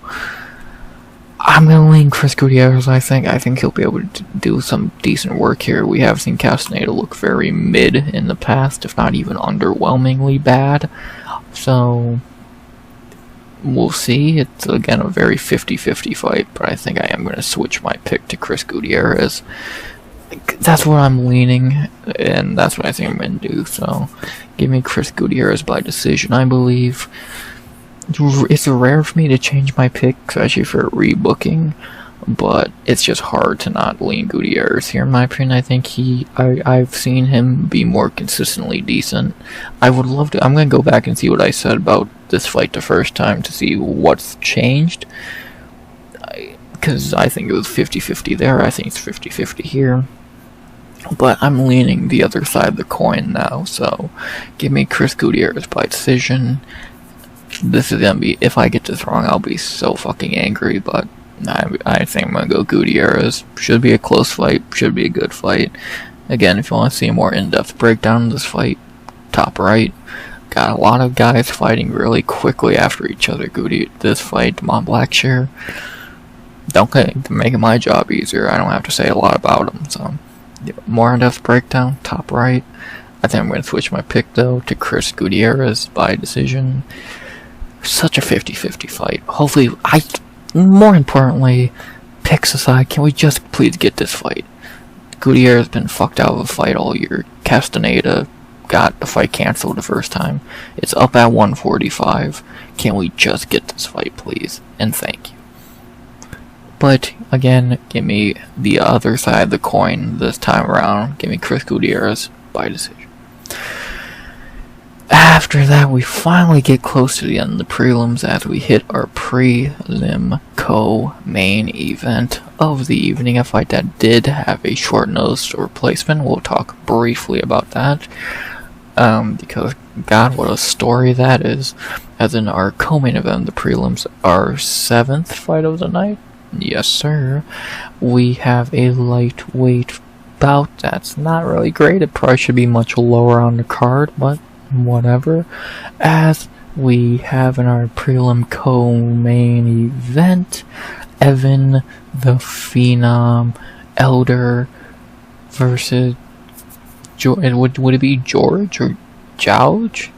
I'm gonna lean Chris Gutierrez, I think. I think he'll be able to do some decent work here. We have seen Castañeda look very mid in the past, if not even underwhelmingly bad. So, we'll see. It's, again, a very 50-50 fight, but I think I am going to switch my pick to Chris Gutierrez. That's what I'm leaning, and that's what I think I'm going to do. So, give me Chris Gutierrez by decision, I believe. It's rare for me to change my pick, especially for rebooking, but it's just hard to not lean Gutierrez here, in my opinion. I think I've seen him be more consistently decent. I would love to. I'm going to go back and see what I said about this fight the first time to see what's changed, because I think it was 50-50 there. I think it's 50-50 here, but I'm leaning the other side of the coin now. So give me Chris Gutierrez by decision. This is gonna be, if I get this wrong, I'll be so fucking angry, but I think I'm gonna go Gutierrez. Should be a close fight, should be a good fight. Again, if you want to see a more in-depth breakdown of this fight, top right. Got a lot of guys fighting really quickly after each other. This fight, Blackshear. Don't make it my job easier. I don't have to say a lot about him. So, more in-depth breakdown, top right. I think I'm going to switch my pick though to Chris Gutierrez by decision. Such a 50-50 fight. Hopefully, more importantly, picks aside, can we just please get this fight? Gutierrez has been fucked out of a fight all year. Castañeda got the fight canceled the first time. It's up at 145. Can we just get this fight, please? And thank you. But, again, give me the other side of the coin this time around. Give me Chris Gutierrez by decision. After that, we finally get close to the end of the prelims as we hit our prelim co-main event of the evening. A fight that did have a short notice replacement. We'll talk briefly about that. Because, God, what a story that is. As in our co-main event, the prelims, our 7th fight of the night. Yes, sir. We have a lightweight bout that's not really great. It probably should be much lower on the card, but whatever. As we have in our prelim co-main event, Evan the Phenom Elder versus would it be George or Jouge?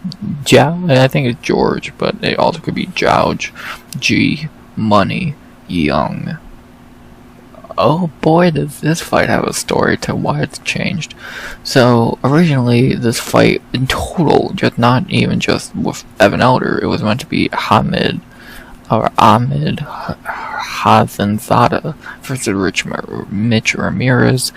I think it's George, but it also could be Jouge. G Money Young. oh boy, does this fight have a story to why it's changed. So, originally, this fight in total, just not even just with Evan Elder, it was meant to be Ahmed Hasanzada versus Mitch Ramirez.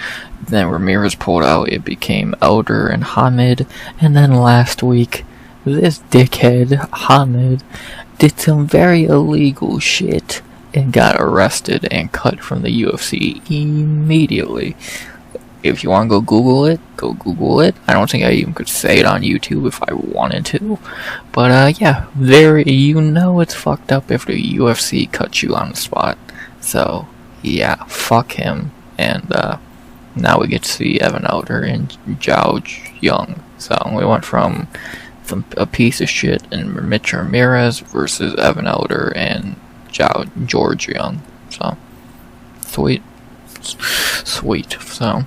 Then Ramirez pulled out, it became Elder and Hamid. And then last week, this dickhead, Hamid, did some very illegal shit and got arrested and cut from the UFC immediately. If you want to go Google it, go Google it. I don't think I even could say it on YouTube if I wanted to. But yeah, it's fucked up if the UFC cuts you on the spot. So yeah, fuck him. And now we get to see Evan Elder and Zhao Young. So we went from a piece of shit and Mitch Ramirez versus Evan Elder and George Young. So sweet. So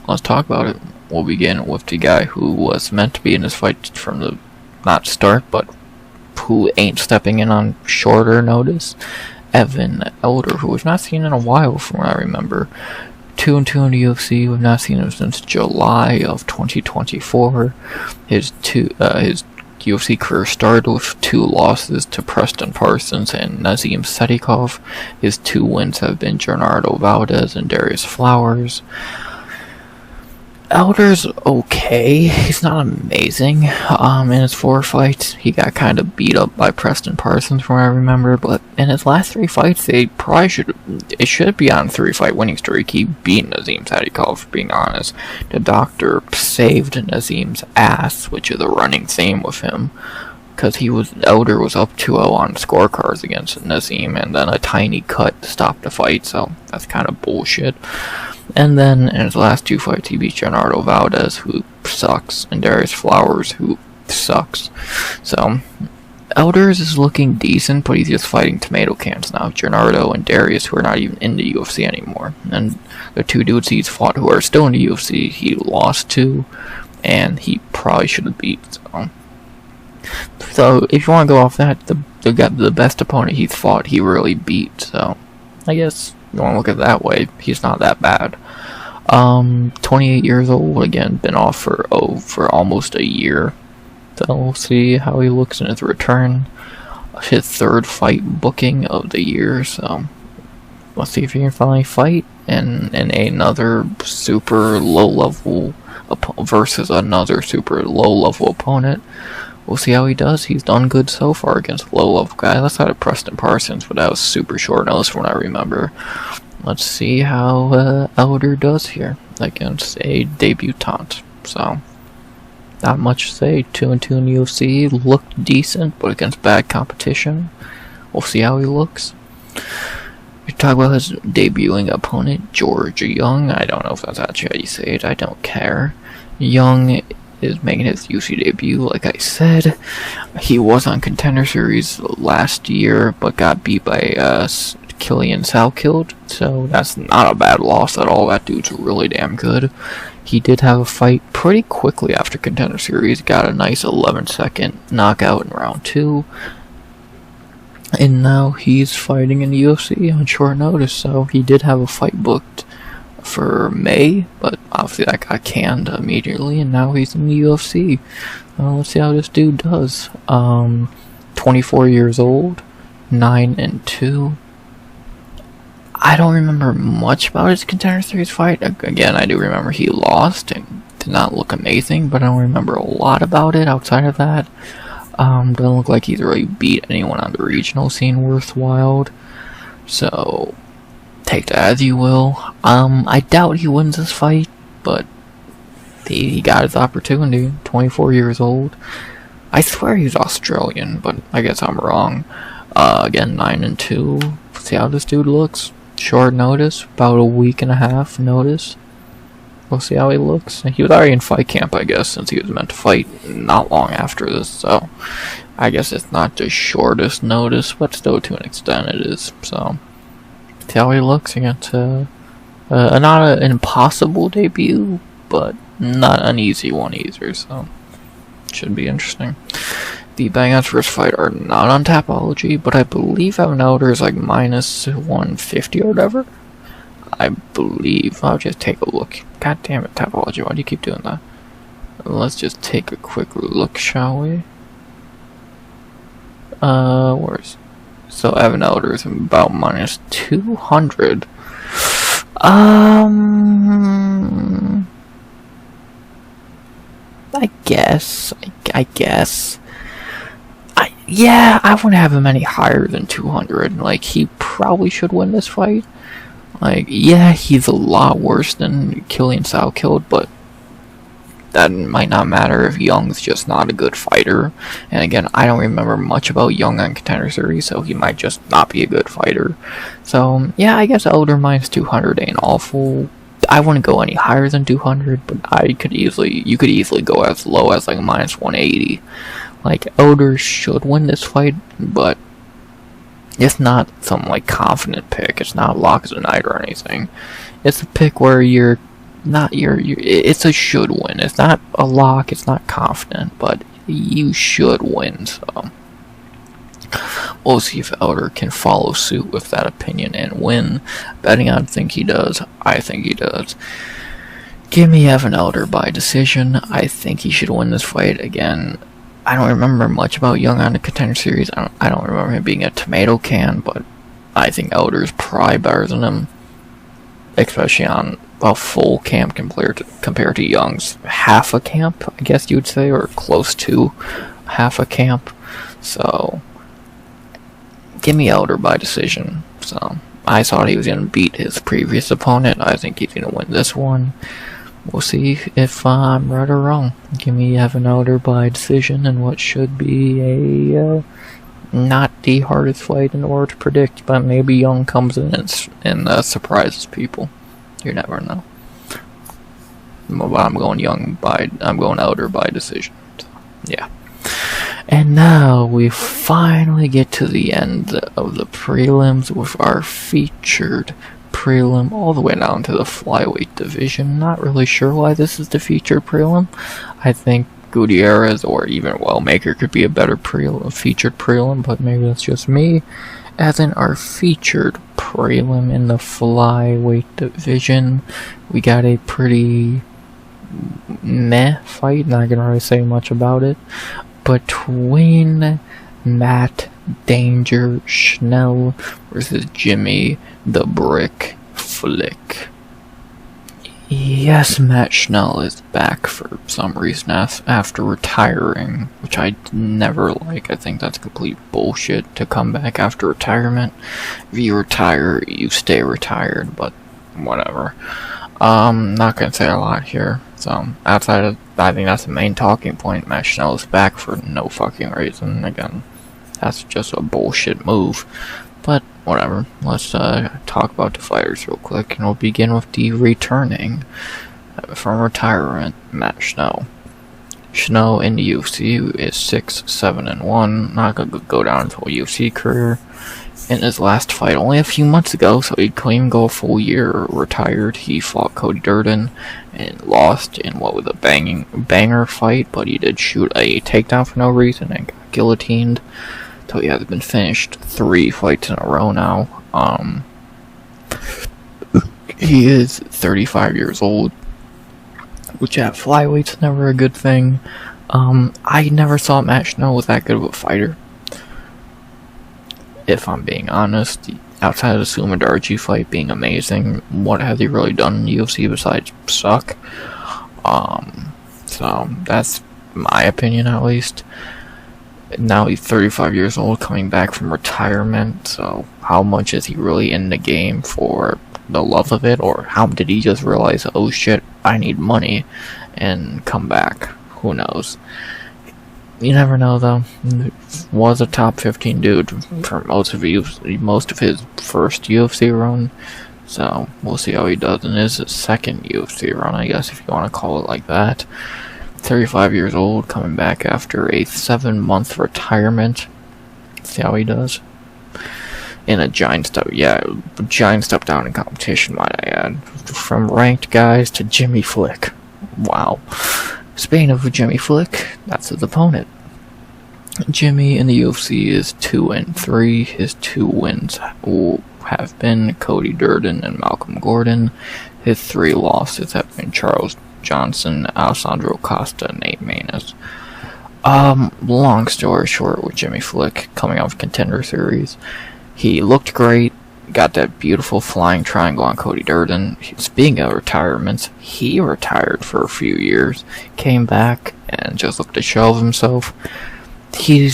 let's talk about it. We'll begin with the guy who was meant to be in this fight from the not start, but who ain't stepping in on shorter notice. Evan Elder, who we've not seen in a while from what I remember. 2-2 in the UFC. We've not seen him since July of 2024. His UFC career started with 2 losses to Preston Parsons and Nazim Sedikov. His 2 wins have been Gennaro Valdez and Darius Flowers. Elder's okay. He's not amazing. In his 4 fights, he got kind of beat up by Preston Parsons from what I remember, but in his last 3 fights, it should be on a 3-fight winning streak. He beat Nazim Sadikov, for being honest. The doctor saved Nazim's ass, which is a running theme with him, because Elder was up 2-0 on scorecards against Nazim, and then a tiny cut stopped the fight, so that's kind of bullshit. And then in his last 2 fights, he beat Gennaro Valdez, who sucks, and Darius Flowers, who sucks. So, Elders is looking decent, but he's just fighting tomato cans now. Gennaro and Darius, who are not even in the UFC anymore. And the 2 dudes he's fought who are still in the UFC, he lost to, and he probably should have beat. So if you want to go off that, the best opponent he's fought, he really beat. So, I guess you want to look at it that way, he's not that bad. 28 years old, again, been off for almost a year. So we'll see how he looks in his return. His 3rd fight booking of the year, so let's see if he can finally fight in another super low level versus another super low level opponent. We'll see how he does. He's done good so far against low-level guys. That's out of Preston Parsons, but that was super short notice from what I remember. Let's see how Elder does here against a debutant. So, not much to say. 2-2 in the UFC. Looked decent, but against bad competition. We'll see how he looks. We talk about his debuting opponent, George Young. I don't know if that's actually how you say it. I don't care. Young is making his UFC debut, like I said. He was on Contender Series last year, but got beat by Killian Salkild, so that's not a bad loss at all. That dude's really damn good. He did have a fight pretty quickly after Contender Series, got a nice 11-second knockout in round 2, and now he's fighting in the UFC on short notice, so he did have a fight booked for May, but obviously that got canned immediately, and now he's in the UFC. Let's see how this dude does. 24 years old, 9-2. I don't remember much about his Contender Series fight. Again, I do remember he lost and did not look amazing, but I don't remember a lot about it outside of that. Doesn't look like he's really beat anyone on the regional scene worthwhile. So, take that as you will. I doubt he wins this fight, but he got his opportunity. 24 years old. I swear he's Australian, but I guess I'm wrong. Again, 9-2. See how this dude looks. Short notice, about a week and a half notice. We'll see how he looks. He was already in fight camp, I guess, since he was meant to fight not long after this, so I guess it's not the shortest notice, but still to an extent it is. So, see how he looks against not an impossible debut, but not an easy one either, so should be interesting. The bangouts for his fight are not on Tapology, but I believe Evan Elder is like minus 150 or whatever. I believe. I'll just take a look. God damn it, Tapology, why do you keep doing that? Let's just take a quick look, shall we? Where's... So Evan Elder is about minus 200. I guess. Yeah, I wouldn't have him any higher than 200. Like, he probably should win this fight. Like, yeah, he's a lot worse than Killian Sao killed, but that might not matter if Young's just not a good fighter. And again, I don't remember much about Young on Contender Series, so he might just not be a good fighter. So, yeah, I guess Elder minus 200 ain't awful. I wouldn't go any higher than 200, but you could easily go as low as like minus 180. Like, Elder should win this fight, but it's not some like confident pick. It's not lock of the night or anything. It's a pick where it's a should win. It's not a lock, it's not confident, but you should win, so we'll see if Elder can follow suit with that opinion and win. Betting I think he does. I think he does. Give me Evan Elder by decision. I think he should win this fight. Again, I don't remember much about Young on the Contender Series. I don't remember him being a tomato can, but I think Elder's probably better than him, especially on a full camp compared to Young's half a camp, I guess you would say, or close to half a camp. So give me Elder by decision. So I thought he was going to beat his previous opponent. I think he's going to win this one. We'll see if I'm right or wrong. Give me Evan Elder by decision in what should be a not the hardest fight in the world to predict, but maybe Young comes in and surprises people. You never know. But I'm going Elder by decision. So, yeah. And now we finally get to the end of the prelims with our featured prelim all the way down to the flyweight division. Not really sure why this is the featured prelim. I think Gutierrez or even Wellmaker could be a better featured prelim, but maybe that's just me. As in our featured prelim in the flyweight division, we got a pretty meh fight, not gonna really say much about it, between Matt Danger Schnell versus Jimmy the Brick Flick. Yes, Matt Schnell is back for some reason after retiring, which I never like. I think that's complete bullshit to come back after retirement. If you retire, you stay retired, but whatever. Not gonna say a lot here. So, outside of, I think that's the main talking point. Matt Schnell is back for no fucking reason. Again, that's just a bullshit move. But, whatever. Let's talk about the fighters real quick, and we'll begin with the returning from retirement, Matt Schnell. Schnell in the UFC is 6-7-1. Not gonna go down to a UFC career. In his last fight, only a few months ago, so he couldn't even go a full year retired, he fought Cody Durden and lost in what was a banger fight, but he did shoot a takedown for no reason and got guillotined. So he has been finished 3 fights in a row now. He is 35 years old, which at flyweight's never a good thing. I never thought Matt Schnell was that good of a fighter, if I'm being honest. Outside of the Sumadarji fight being amazing, what has he really done in the UFC besides suck? So that's my opinion, at least. Now he's 35 years old, coming back from retirement, so how much is he really in the game for the love of it, or how did he just realize, oh shit, I need money, and come back? Who knows? You never know, though. Was a top 15 dude for most of his first UFC run, so we'll see how he does in his second UFC run, I guess, if you want to call it like that. 35 years old, coming back after a 7-month retirement. See how he does. In a giant step down in competition, might I add. From ranked guys to Jimmy Flick. Wow. Speaking of Jimmy Flick, that's his opponent. Jimmy in the UFC is 2-3. His 2 wins have been Cody Durden and Malcolm Gordon. His 3 losses have been Charles Johnson, Alessandro Costa, and Nate Maness. Long story short, with Jimmy Flick coming off Contender Series, he looked great, got that beautiful flying triangle on Cody Durden. Speaking of retirements, he retired for a few years, came back, and just looked to show of himself. He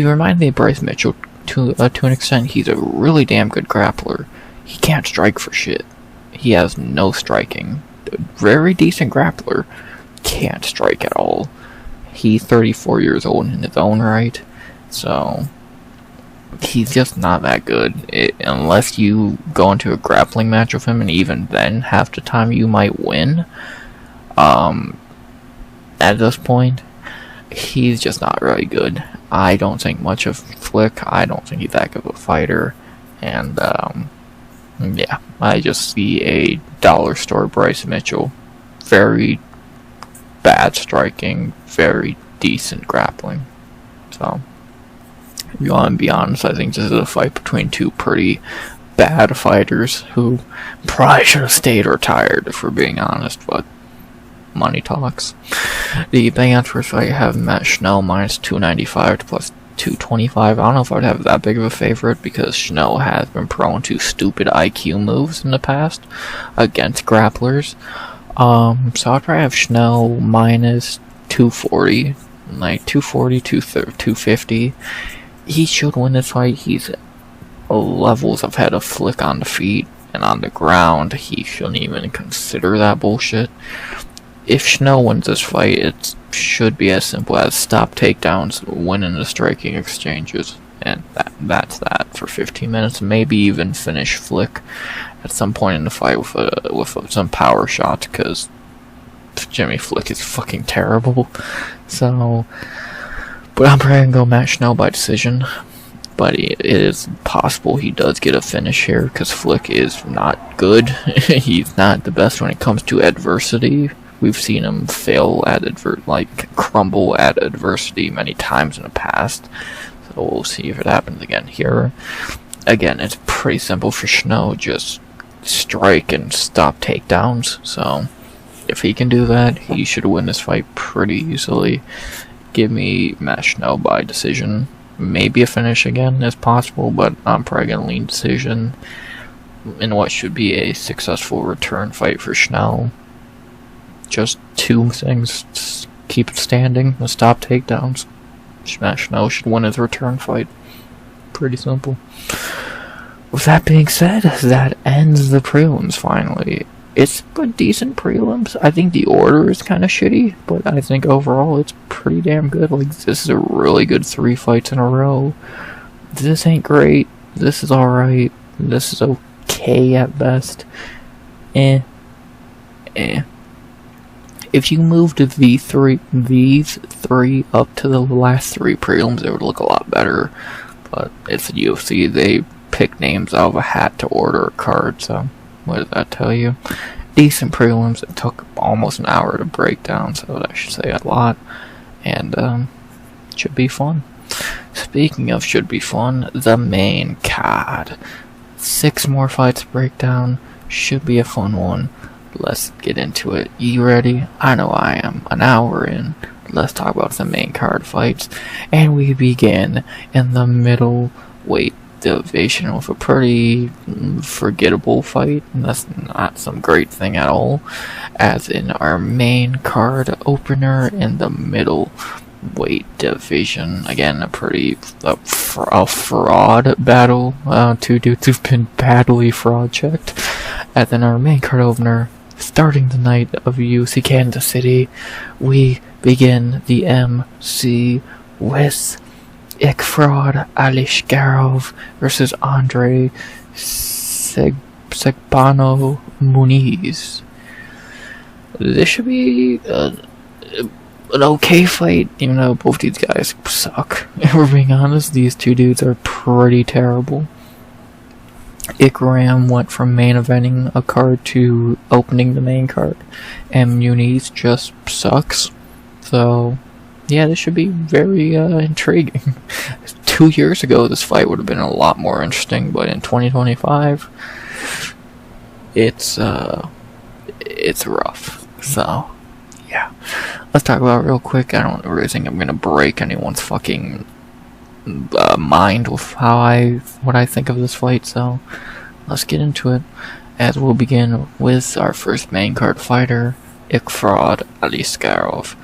reminded me of Bryce Mitchell to an extent. He's a really damn good grappler. He can't strike for shit. He has no striking. Very decent grappler. Can't strike at all. He's 34 years old in his own right, so he's just not that good. Unless you go into a grappling match with him, and even then, half the time you might win. At this point, he's just not really good. I don't think much of Flick. I don't think he's that good of a fighter. And, yeah, I just see a dollar store Bryce Mitchell. Very bad striking, very decent grappling. So, if you want to be honest, I think this is a fight between 2 pretty bad fighters who probably should have stayed retired, if we're being honest, but money talks. The betting odds for this fight have Matt Schnell minus 295 to plus 225. I don't know if I'd have that big of a favorite, because Schnell has been prone to stupid IQ moves in the past against grapplers. So I'd probably have Schnell minus 240, like 240, 250. He should win this fight. He's levels ahead of Flick on the feet, and on the ground, he shouldn't even consider that bullshit. If Schnell wins this fight, it should be as simple as stop takedowns, winning the striking exchanges, and that's that for 15 minutes. Maybe even finish Flick at some point in the fight with some power shots, because Jimmy Flick is fucking terrible. So, but I'm probably gonna go Matt Schnell by decision. But it is possible he does get a finish here, because Flick is not good. He's not the best when it comes to adversity. We've seen him fail at crumble at adversity many times in the past. So we'll see if it happens again here. Again, it's pretty simple for Schnell. Just strike and stop takedowns. So if he can do that, he should win this fight pretty easily. Give me Matt Schnell by decision. Maybe a finish again is possible, but I'm probably going to lean decision in what should be a successful return fight for Schnell. Just 2 things: just keep it standing and stop takedowns. Matt Schnell should win his return fight. Pretty simple. With that being said, that ends the prelims finally. It's a decent prelims. I think the order is kind of shitty, but I think overall it's pretty damn good. Like, this is a really good 3 fights in a row. This ain't great. This is alright. This is okay at best. If you moved these 3 up to the last 3 prelims, it would look a lot better. But it's the UFC. They pick names out of a hat to order a card, so what does that tell you? Decent prelims. It took almost an hour to break down, so that should say a lot. And should be fun. Speaking of should be fun, the main card. 6 more fights to break down. Should be a fun one. Let's get into it. You ready? I know I am. An hour in. Let's talk about the main card fights. And we begin in the middleweight division with a pretty forgettable fight. And that's not some great thing at all. As in our main card opener in the middleweight division. Again, a fraud battle. 2 dudes who've been badly fraud checked. And then our main card opener, starting the night of UFC Kansas City, we begin the MC with Ikram Aliskerov versus André Segbano Muniz. This should be an okay fight, even though both these guys suck. If we're being honest, these 2 dudes are pretty terrible. Ikram went from main eventing a card to opening the main card, and Muniz just sucks. So, yeah, this should be very intriguing. 2 years ago, this fight would have been a lot more interesting, but in 2025, it's rough. So, yeah. Let's talk about it real quick. I don't really think I'm gonna break anyone's fucking mind with what I think of this fight, so let's get into it. As we'll begin with our first main card fighter, Ikram Aliskerov.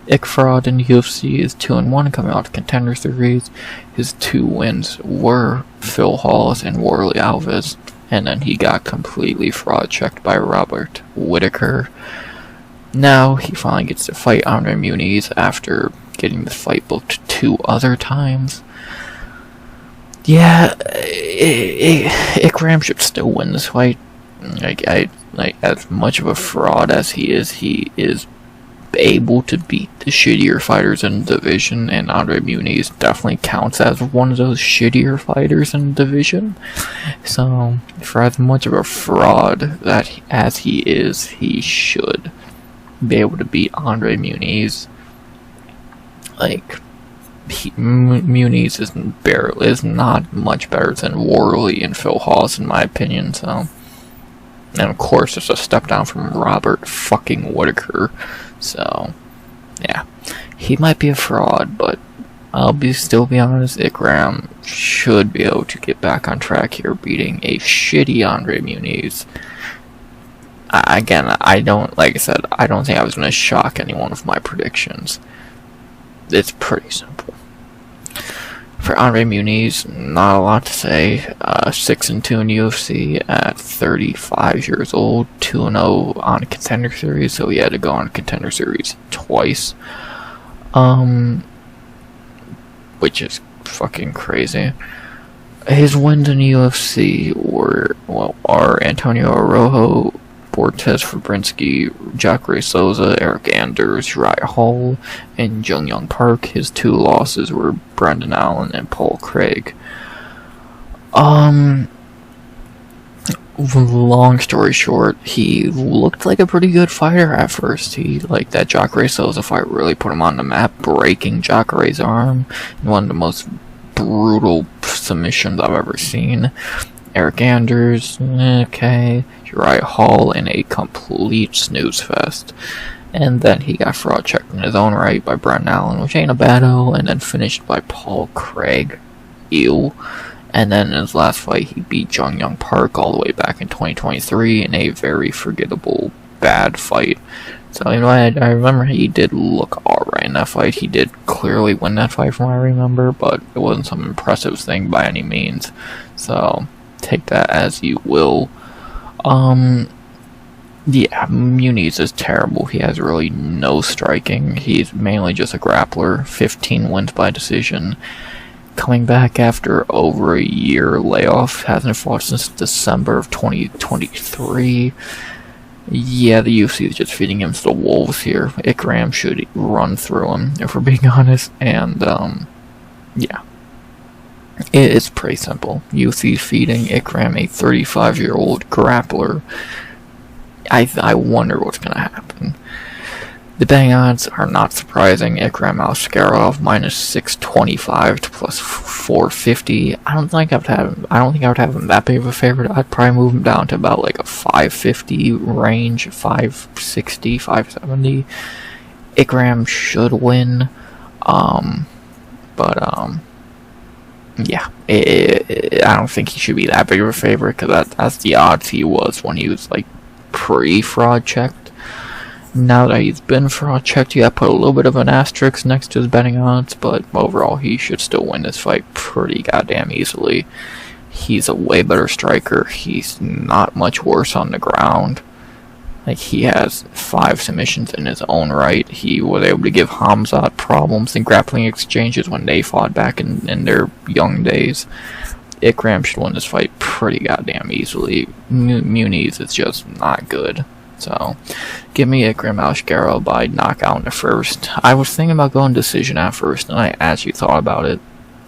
Ikram in the UFC is 2-1 coming out of Contender Series. His 2 wins were Phil Hawes and Warley Alves, and then he got completely fraud checked by Robert Whittaker. Now he finally gets to fight André Muniz after getting the fight booked 2 other times. Yeah, Ikram should still win this fight. As much of a fraud as he is able to beat the shittier fighters in the division, and André Muniz definitely counts as one of those shittier fighters in the division. So, for as much of a fraud as he is, he should be able to beat André Muniz. Muniz is not much better than Warley and Phil Hawes in my opinion, so. And of course it's a step down from Robert fucking Whittaker, so yeah. He might be a fraud, but I'll still be honest, Ikram should be able to get back on track here, beating a shitty André Muniz. Again, I don't think I was going to shock anyone with my predictions. It's pretty simple. For André Muniz, not a lot to say. 6-2 in UFC at 35 years old, 2-0 on Contender Series, so he had to go on Contender Series twice. Which is fucking crazy. His wins in the UFC are Antonio Araujo, Bortes Fabrinsky, Jacare Souza, Eric Anders, Uriah Hall, and Jung Young Park. His 2 losses were Brendan Allen and Paul Craig. Long story short, he looked like a pretty good fighter at first. That Jacare Souza fight really put him on the map, breaking Jacare's arm in one of the most brutal submissions I've ever seen. Eric Anders, okay. Uriah Hall in a complete snooze fest. And then he got fraud checked in his own right by Brendan Allen, which ain't a bad-o, and then finished by Paul Craig. Ew. And then in his last fight, he beat Jung Young Park all the way back in 2023 in a very forgettable, bad fight. So, I remember he did look alright in that fight. He did clearly win that fight from what I remember, but it wasn't some impressive thing by any means. So, take that as you will. Yeah, Muniz is terrible. He has really no striking. He's mainly just a grappler. 15 wins by decision. Coming back after over a year layoff. Hasn't fought since December of 2023. Yeah, the UFC is just feeding him to the wolves here. Ikram should run through him, if we're being honest. And, yeah. It's pretty simple. UFC feeding Ikram, a 35-year-old grappler. I wonder what's going to happen. The betting odds are not surprising. Ikram Aliskerov minus 625 to plus 450. I don't think I would have him that big of a favorite. I'd probably move him down to about like a 550 range, 560, 570. Ikram should win. Yeah, I don't think he should be that big of a favorite, because that's the odds he was when he was like pre-fraud checked. Now that he's been fraud checked, you gotta put a little bit of an asterisk next to his betting odds, but overall he should still win this fight pretty goddamn easily. He's a way better striker. He's not much worse on the ground. Like, he has 5 submissions in his own right. He was able to give Hamzat problems in grappling exchanges when they fought back in their young days. Ikram should win this fight pretty goddamn easily. Muniz is just not good. So, give me Ikram Aliskerov by knockout in the first. I was thinking about going decision at first, and I actually thought about it.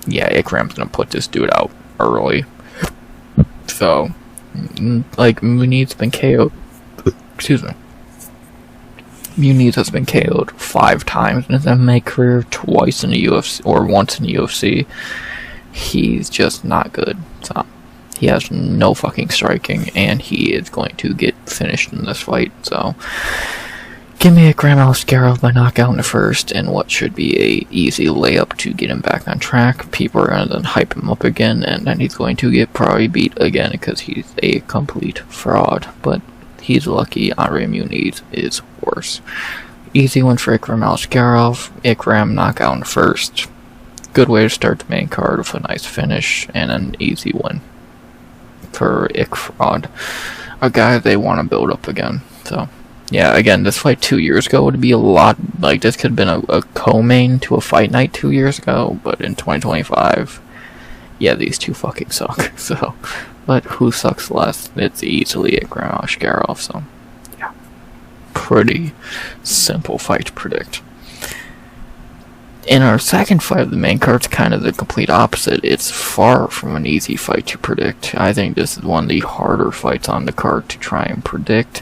Yeah, Ikram's gonna put this dude out early. So, like, Muniz's been KO'd. Excuse me. Muniz has been KO'd 5 times in his MMA career, twice in the UFC, or once in the UFC. he's just not good. So he has no fucking striking, and he is going to get finished in this fight. So give me Ikram Aliskerov by knockout in the first, and what should be a easy layup to get him back on track. People are going to then hype him up again, and then he's going to get probably beat again because he's a complete fraud. But he's lucky. André Muniz is worse. Easy one for Ikram Aliskerov. Ikram knockout in the first. Good way to start the main card with a nice finish, and an easy win for Ikram, a guy they want to build up again. So yeah, again, this fight 2 years ago would be a lot, like, this could have been a co-main to a fight night 2 years ago, but in 2025, yeah, these two fucking suck. So, but who sucks less? It's easily Ikram Aliskerov. So yeah, pretty simple fight to predict. In our second fight of the main card, it's kind of the complete opposite. It's far from an easy fight to predict. I think this is one of the harder fights on the card to try and predict.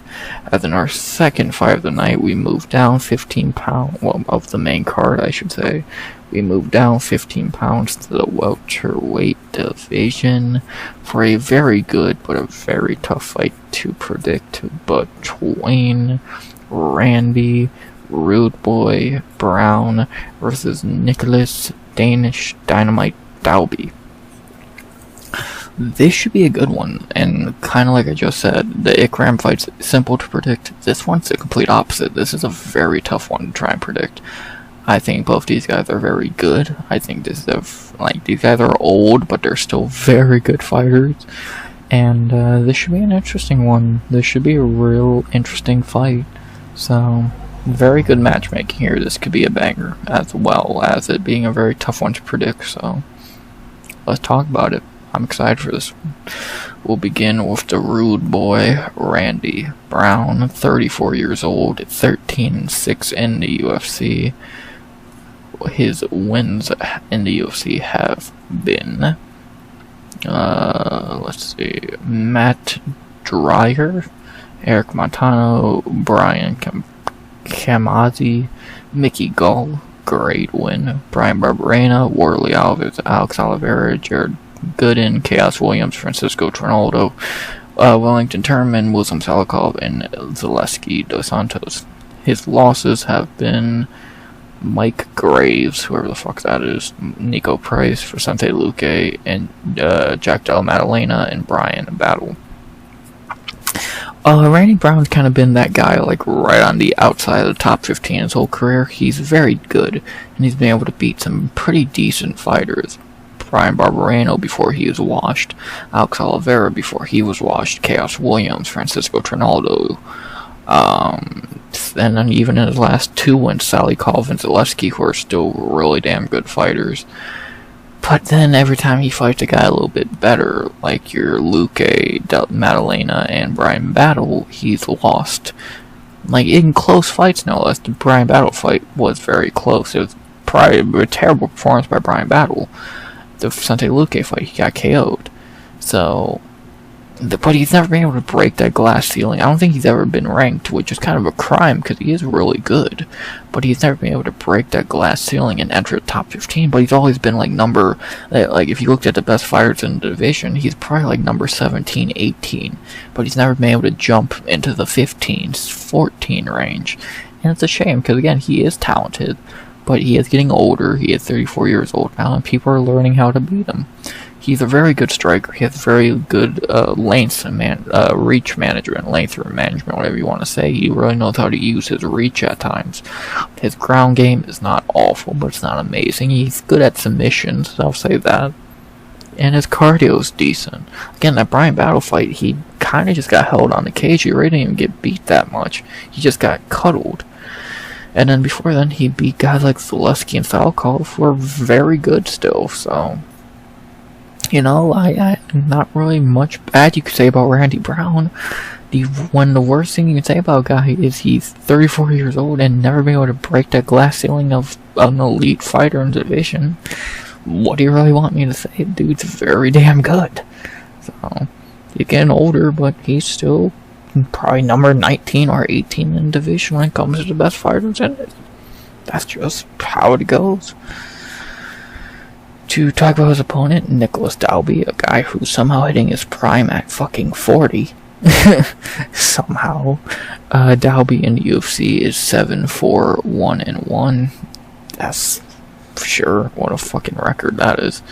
As in our second fight of the night, we moved down 15 pounds, well, of the main card, I should say. We moved down 15 pounds to the welterweight division for a very good but a very tough fight to predict between Randy Rude Boy Brown versus Nicolas Danish Dynamite Dalby. This should be a good one, and kind of like I just said, the Ikram fight's simple to predict. This one's the complete opposite. This is a very tough one to try and predict. I think both these guys are very good. I think these guys are old, but they're still very good fighters. And this should be an interesting one. This should be a real interesting fight. So, very good matchmaking here. This could be a banger, as well as it being a very tough one to predict. So, let's talk about it. I'm excited for this one. We'll begin with the rude boy, Randy Brown, 34 years old, 13-6 in the UFC. His wins in the UFC have been, let's see, Matt Dreyer, Eric Montano, Brian Kamazi, Mickey Gall, great win, Brian Barberena, Warley Alves, Alex Oliveira, Jared Gooden, Chaos Williams, Francisco Trinaldo, Wellington Turman, Wilson Salikov, and Zaleski Dos Santos. His losses have been Mike Graves, whoever the fuck that is, Nico Price, Vicente Luque, and Jack Del Maddalena, and Brian Battle. Randy Brown's kind of been that guy, like, right on the outside of the top 15 his whole career. He's very good, and he's been able to beat some pretty decent fighters. Brian Barberena before he was washed, Alex Oliveira before he was washed, Chaos Williams, Francisco Trinaldo, and then even in his last two wins, Salikov and Zaleski, who are still really damn good fighters. But then every time he fights a guy a little bit better, like your Luque, Maddalena, and Brian Battle, he's lost. Like, in close fights, no less. The Brian Battle fight was very close. It was probably a terrible performance by Brian Battle. The Vicente Luque fight, he got KO'd. So, but he's never been able to break that glass ceiling. I don't think he's ever been ranked, which is kind of a crime because he is really good. But he's never been able to break that glass ceiling and enter the top 15. But he's always been like if you looked at the best fighters in the division, he's probably like number 17, 18. But he's never been able to jump into the 15, 14 range. And it's a shame because, again, he is talented. But he is getting older. He is 34 years old now, and people are learning how to beat him. He's a very good striker. He has very good reach management, length management, whatever you want to say. He really knows how to use his reach at times. His ground game is not awful, but it's not amazing. He's good at submissions, I'll say that. And his cardio is decent. Again, that Brian Battle fight, he kind of just got held on the cage. He really didn't even get beat that much. He just got cuddled. And then before then, he beat guys like Zaleski and Salikov, who are very good still, so... You know, I not really much bad you could say about Randy Brown. The worst thing you can say about a guy is he's 34 years old and never been able to break that glass ceiling of an elite fighter in the division. What do you really want me to say? Dude's very damn good. So, he's getting older, but he's still probably number 19 or 18 in the division when it comes to the best fighters in it. That's just how it goes. To talk about his opponent, Nicolas Dalby, a guy who's somehow hitting his prime at fucking 40. Somehow. Dalby in the UFC is 7-4-1-1. That's for sure. What a fucking record that is.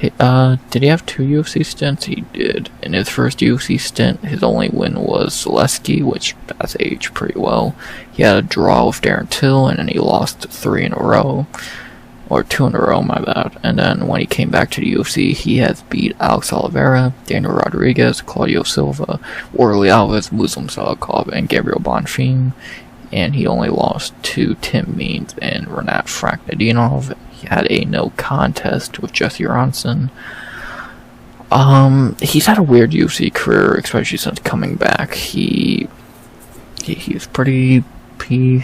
Did he have 2 UFC stints? He did. In his first UFC stint, his only win was Zaleski, which that's aged pretty well. He had a draw with Darren Till, and then he lost 3 in a row. Or 2 in a row, my bad. And then when he came back to the UFC, he has beat Alex Oliveira, Daniel Rodriguez, Claudio Silva, Warley Alves, Muslim Salikov, and Gabriel Bonfim. And he only lost to Tim Means and Renat Frakhmadinov. He had a no contest with Jesse Ronson. He's had a weird UFC career, especially since coming back. He's pretty. He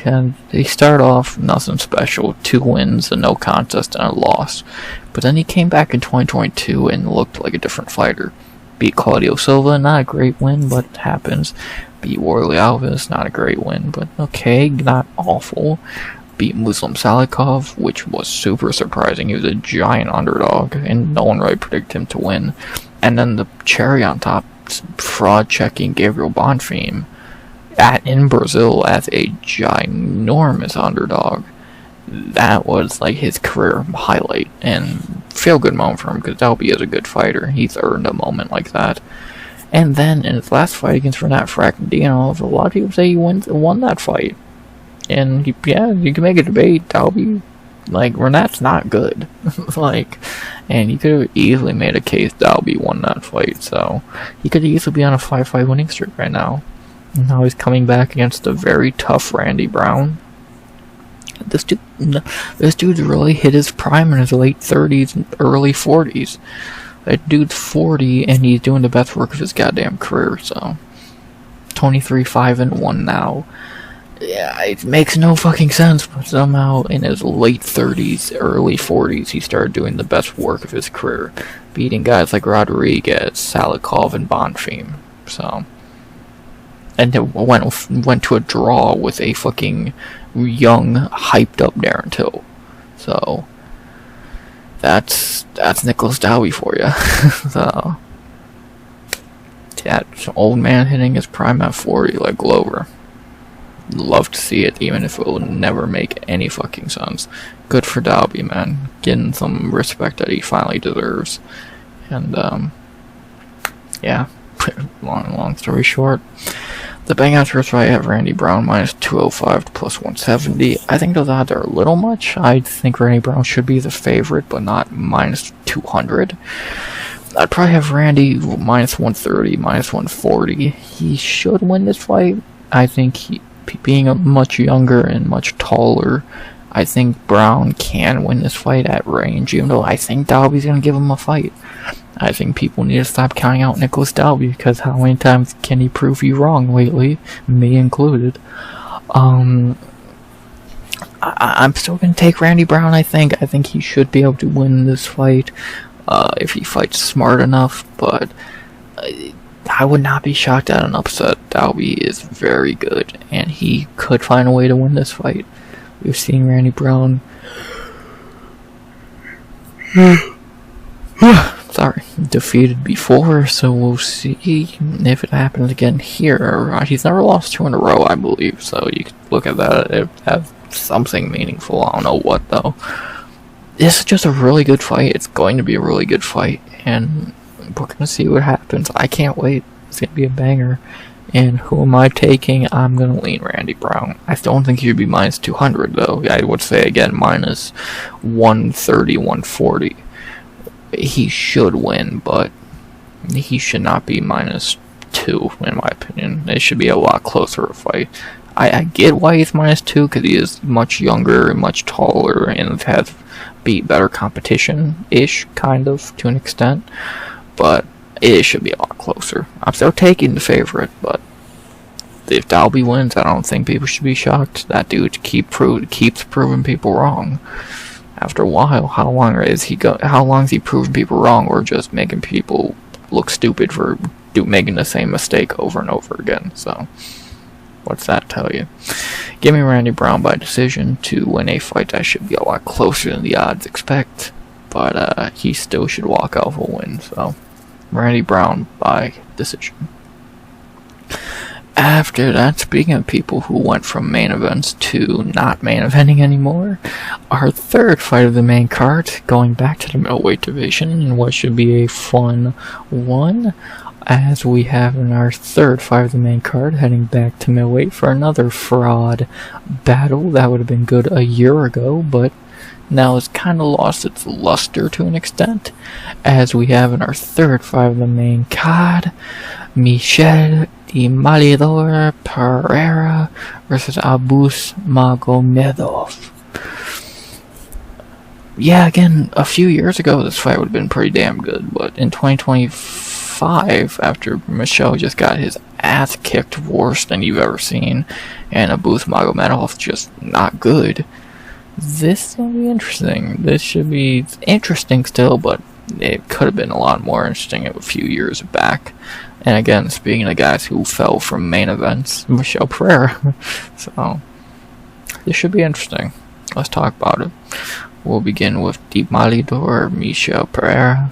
started off nothing special, 2 wins, a no contest, and a loss. But then he came back in 2022 and looked like a different fighter. Beat Claudio Silva, not a great win, but it happens. Beat Warley Alves, not a great win, but okay, not awful. Beat Muslim Salikov, which was super surprising. He was a giant underdog, and no one really predicted him to win. And then the cherry on top, fraud-checking Gabriel Bonfim in Brazil as a ginormous underdog. That was like his career highlight, and feel good moment for him because Dalby is a good fighter. He's earned a moment like that. And then in his last fight against Renat Frakhmadinov, a lot of people say he won that fight. And you can make a debate. Dalby, like, Renat's not good. And you could have easily made a case Dalby won that fight. So he could easily be on a 5-fight winning streak right now. And now he's coming back against a very tough Randy Brown. This dude's really hit his prime in his late 30s and early 40s. That dude's 40 and he's doing the best work of his goddamn career, so 23-5-1 now. Yeah, it makes no fucking sense, but somehow in his late 30s, early 40s, he started doing the best work of his career, beating guys like Rodriguez, Salikov, and Bonfim. So, and it went to a draw with a fucking young, hyped up Darren Till. So that's Nicolas Dalby for you. So yeah, old man hitting his prime at 40 like Glover. Love to see it, even if it will never make any fucking sense. Good for Dalby, man. Getting some respect that he finally deserves. And yeah, long story short, the bang out first fight at Randy Brown minus 205 to plus 170. I think those odds are a little much. I think Randy Brown should be the favorite, but not minus 200. I'd probably have Randy minus 130, minus 140. He should win this fight. I think being a much younger and much taller, I think Brown can win this fight at range, even though I think Dalby's going to give him a fight. I think people need to stop counting out Nicolas Dalby, because how many times can he prove you wrong lately, me included. I'm still going to take Randy Brown, I think. I think he should be able to win this fight if he fights smart enough, but I would not be shocked at an upset. Dalby is very good, and he could find a way to win this fight. We've seen Randy Brown defeated before, so we'll see if it happens again here. He's never lost 2 in a row, I believe, so you could look at that and have something meaningful. I don't know what, though. This is just a really good fight. It's going to be a really good fight, and we're going to see what happens. I can't wait. It's going to be a banger. And who am I taking? I'm going to lean Randy Brown. I don't think he should be minus 200, though. I would say, again, minus 130, 140. He should win, but he should not be minus 2, in my opinion. It should be a lot closer a fight. I get why he's minus 2, because he is much younger and much taller and has beat better competition-ish, kind of, to an extent. But it should be a lot closer. I'm still taking the favorite, but if Dalby wins, I don't think people should be shocked. That dude keeps proving people wrong. After a while, how long is he proving people wrong, or just making people look stupid for making the same mistake over and over again? So, what's that tell you? Give me Randy Brown by decision to win a fight that should be a lot closer than the odds expect. but he still should walk out with a win. So Randy Brown by decision. After that, speaking of people who went from main events to not main eventing anymore, our third fight of the main card, going back to the middleweight division in what should be a fun one, as we have in our third fight of the main card, heading back to middleweight for another fraud battle. That would have been good a year ago, but now it's kind of lost its luster to an extent, as we have in our third fight of the main card, Michel the Malidor Pereira versus Abus Magomedov. Yeah, again, a few years ago this fight would have been pretty damn good, but in 2025, after Michel just got his ass kicked worse than you've ever seen, and Abus Magomedov just not good, this will be interesting. This should be interesting still, but it could have been a lot more interesting a few years back. And again, speaking of guys who fell from main events, Michel Pereira. So, this should be interesting. Let's talk about it. We'll begin with the Malidor, Michel Pereira.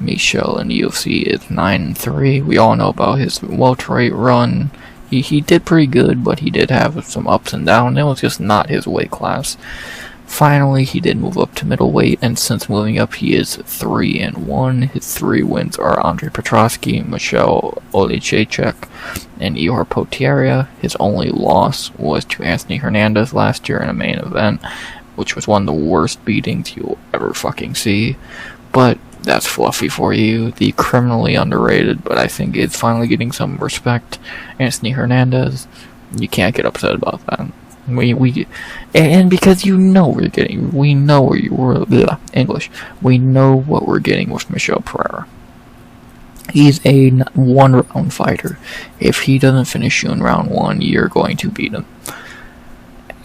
Michel in the UFC is 9-3. We all know about his welterweight run. He did pretty good, but he did have some ups and downs. It was just not his weight class. Finally, he did move up to middleweight, and since moving up, he is 3-1. His 3 wins are Andre Petrosky, Michel Olichechek, and Ihor Potieria. His only loss was to Anthony Hernandez last year in a main event, which was one of the worst beatings you'll ever fucking see. But that's fluffy for you. The criminally underrated, but I think is finally getting some respect, Anthony Hernandez. You can't get upset about that. And because you know we know what we're getting with Michel Pereira. He's a one-round fighter. If he doesn't finish you in round 1, you're going to beat him.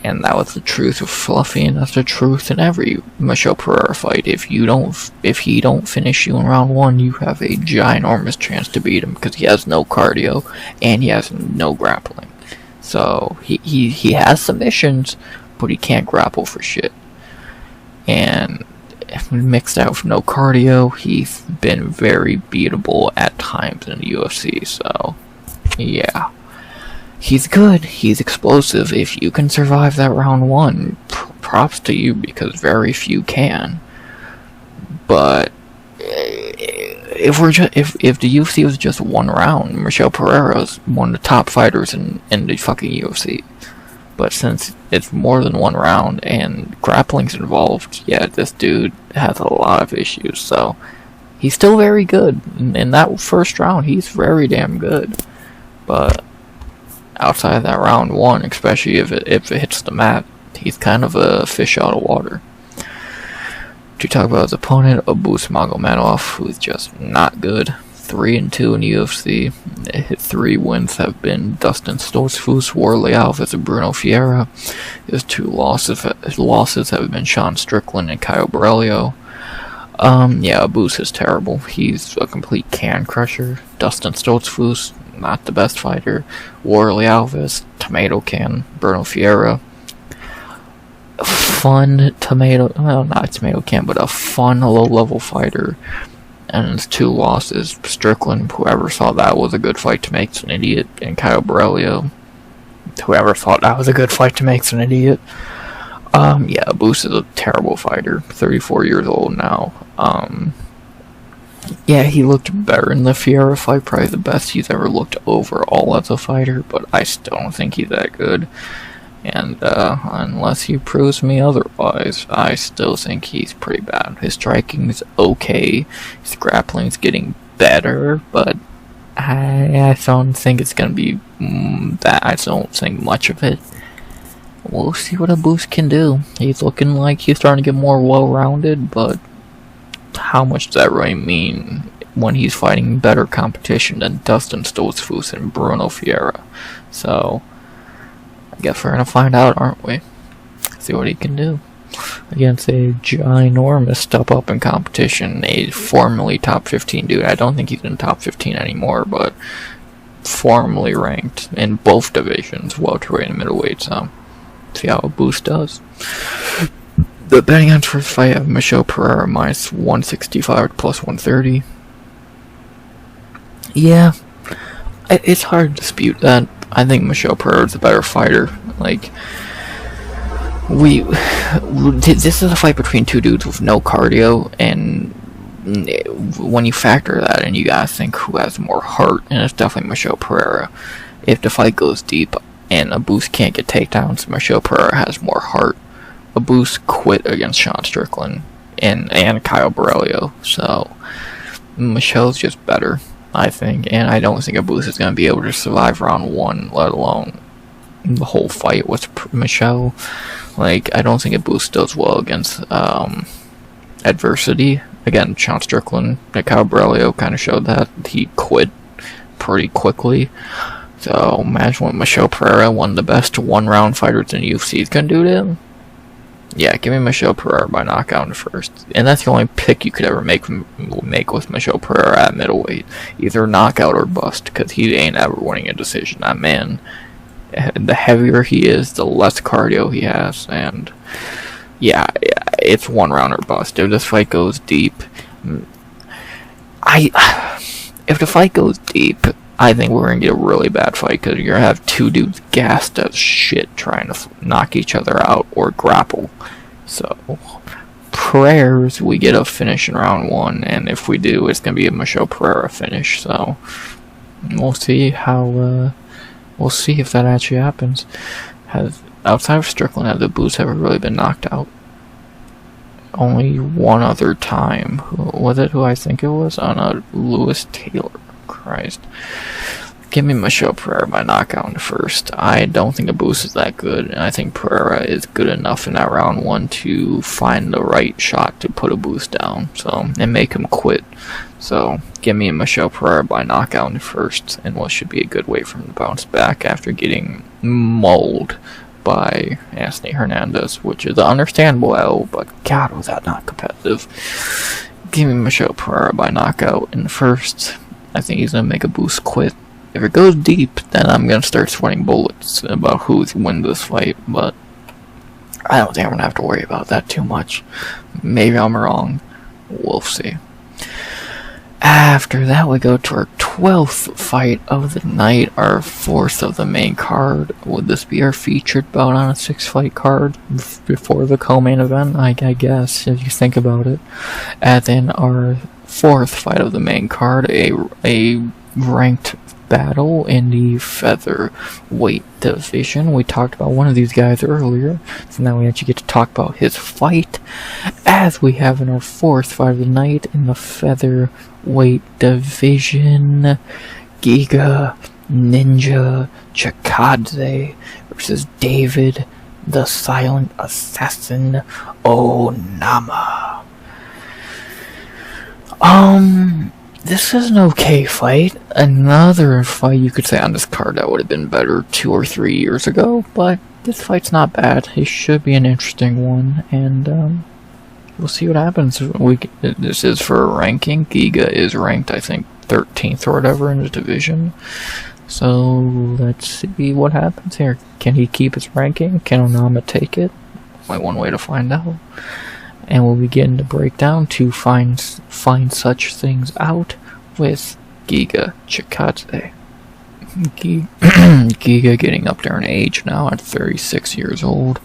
And that was the truth of Fluffy, and that's the truth in every Michel Pereira fight. If he don't finish you in round 1, you have a ginormous chance to beat him because he has no cardio and he has no grappling. So he has submissions, but he can't grapple for shit. And mixed out with no cardio, he's been very beatable at times in the UFC. So yeah, he's good. He's explosive. If you can survive that round 1, props to you, because very few can. But if the UFC was just one round, Michel Pereira's one of the top fighters in the fucking UFC. But since it's more than one round and grappling's involved, yeah, this dude has a lot of issues. So he's still very good. In that first round, he's very damn good. But outside of that round 1, especially if it hits the mat, he's kind of a fish out of water. To talk about his opponent, Abus Magomedov, who's just not good. 3-2 in the UFC. His 3 wins have been Dustin Stoltzfus, Warley Alves, and Bruno Vieira. His 2 losses have been Sean Strickland and Caio Borrello. Yeah, Abus is terrible. He's a complete can crusher. Dustin Stoltzfus, not the best fighter. Warley Alves, tomato can. Bruno Vieira, fun tomato, well, not tomato can, but a fun low-level fighter. And his 2 losses, Strickland, whoever thought that was a good fight to make, is an idiot. And Caio Borrello, whoever thought that was a good fight to make, is an idiot. Yeah, Abus is a terrible fighter, 34 years old now. Yeah, he looked better in the Vieira fight, probably the best he's ever looked overall as a fighter, but I still don't think he's that good. And unless he proves me otherwise, I still think he's pretty bad. His striking is okay, his grappling is getting better, but I don't think it's going to be that. I don't think much of it. We'll see what Abus can do. He's looking like he's starting to get more well-rounded, but how much does that really mean when he's fighting better competition than Dustin Stoltzfus and Bruno Vieira? So I guess we're gonna find out, aren't we? See what he can do against a ginormous step up in competition, a formerly top 15 dude. I don't think he's in top 15 anymore, but formerly ranked in both divisions, welterweight and middleweight. So see how Abus does. The betting odds for this fight have Michel Pereira minus 165 plus 130. Yeah, it's hard to dispute that. I think Michel Pereira is a better fighter. Like, this is a fight between two dudes with no cardio, and when you factor that in, you gotta think who has more heart, and it's definitely Michel Pereira. If the fight goes deep and Abus can't get takedowns, Michel Pereira has more heart. Abus quit against Sean Strickland and Kyle Borrello, so Michel's just better, I think, and I don't think Abus is going to be able to survive round 1, let alone the whole fight with Michel. Like, I don't think Abus does well against adversity. Again, Sean Strickland, Kyle Borrello kind of showed that. He quit pretty quickly. So, imagine what Michel Pereira, one of the best one-round fighters in UFC, is going to do to him. Yeah, give me Michel Pereira by knockout in the first. And that's the only pick you could ever make with Michel Pereira at middleweight. Either knockout or bust, because he ain't ever winning a decision. That man, the heavier he is, the less cardio he has. And yeah, it's one round or bust. If this fight goes deep, if the fight goes deep, I think we're going to get a really bad fight, because you're going to have two dudes gassed as shit trying to knock each other out or grapple. So, prayers we get a finish in round 1, and if we do, it's going to be a Michel Pereira finish. So, we'll see we'll see if that actually happens. Outside of Strickland, have the Abus ever really been knocked out? Only one other time. Who I think it was? Lewis Taylor. Christ. Give me Michel Pereira by knockout in the first. I don't think Abus is that good, and I think Pereira is good enough in that round 1 to find the right shot to put Abus down, and make him quit. So, give me Michel Pereira by knockout in the first, and what should be a good way for him to bounce back after getting mauled by Anthony Hernandez, which is an understandable L, but God, was that not competitive. Give me Michel Pereira by knockout in the first. I think he's going to make Abus quit. If it goes deep, then I'm going to start sweating bullets about who's win this fight, but I don't think I'm going to have to worry about that too much. Maybe I'm wrong. We'll see. After that, we go to our 12th fight of the night, our 4th of the main card. Would this be our featured bout on a 6-fight card before the co-main event? I guess, if you think about it. And then our 4th fight of the main card, a ranked battle in the featherweight division. We talked about one of these guys earlier, so now we actually get to talk about his fight, as we have in our 4th fight of the night in the featherweight division. Giga Ninja Chikadze versus David the Silent Assassin Onama. This is an okay fight. Another fight you could say on this card that would have been better 2 or 3 years ago, but this fight's not bad. It should be an interesting one, and we'll see what happens. This is for a ranking. Giga is ranked, I think, 13th or whatever in the division. So let's see what happens here. Can he keep his ranking? Can Onama take it? One way to find out. And we'll begin to break down to find such things out with Giga Chikadze. Giga getting up there in age now at 36 years old,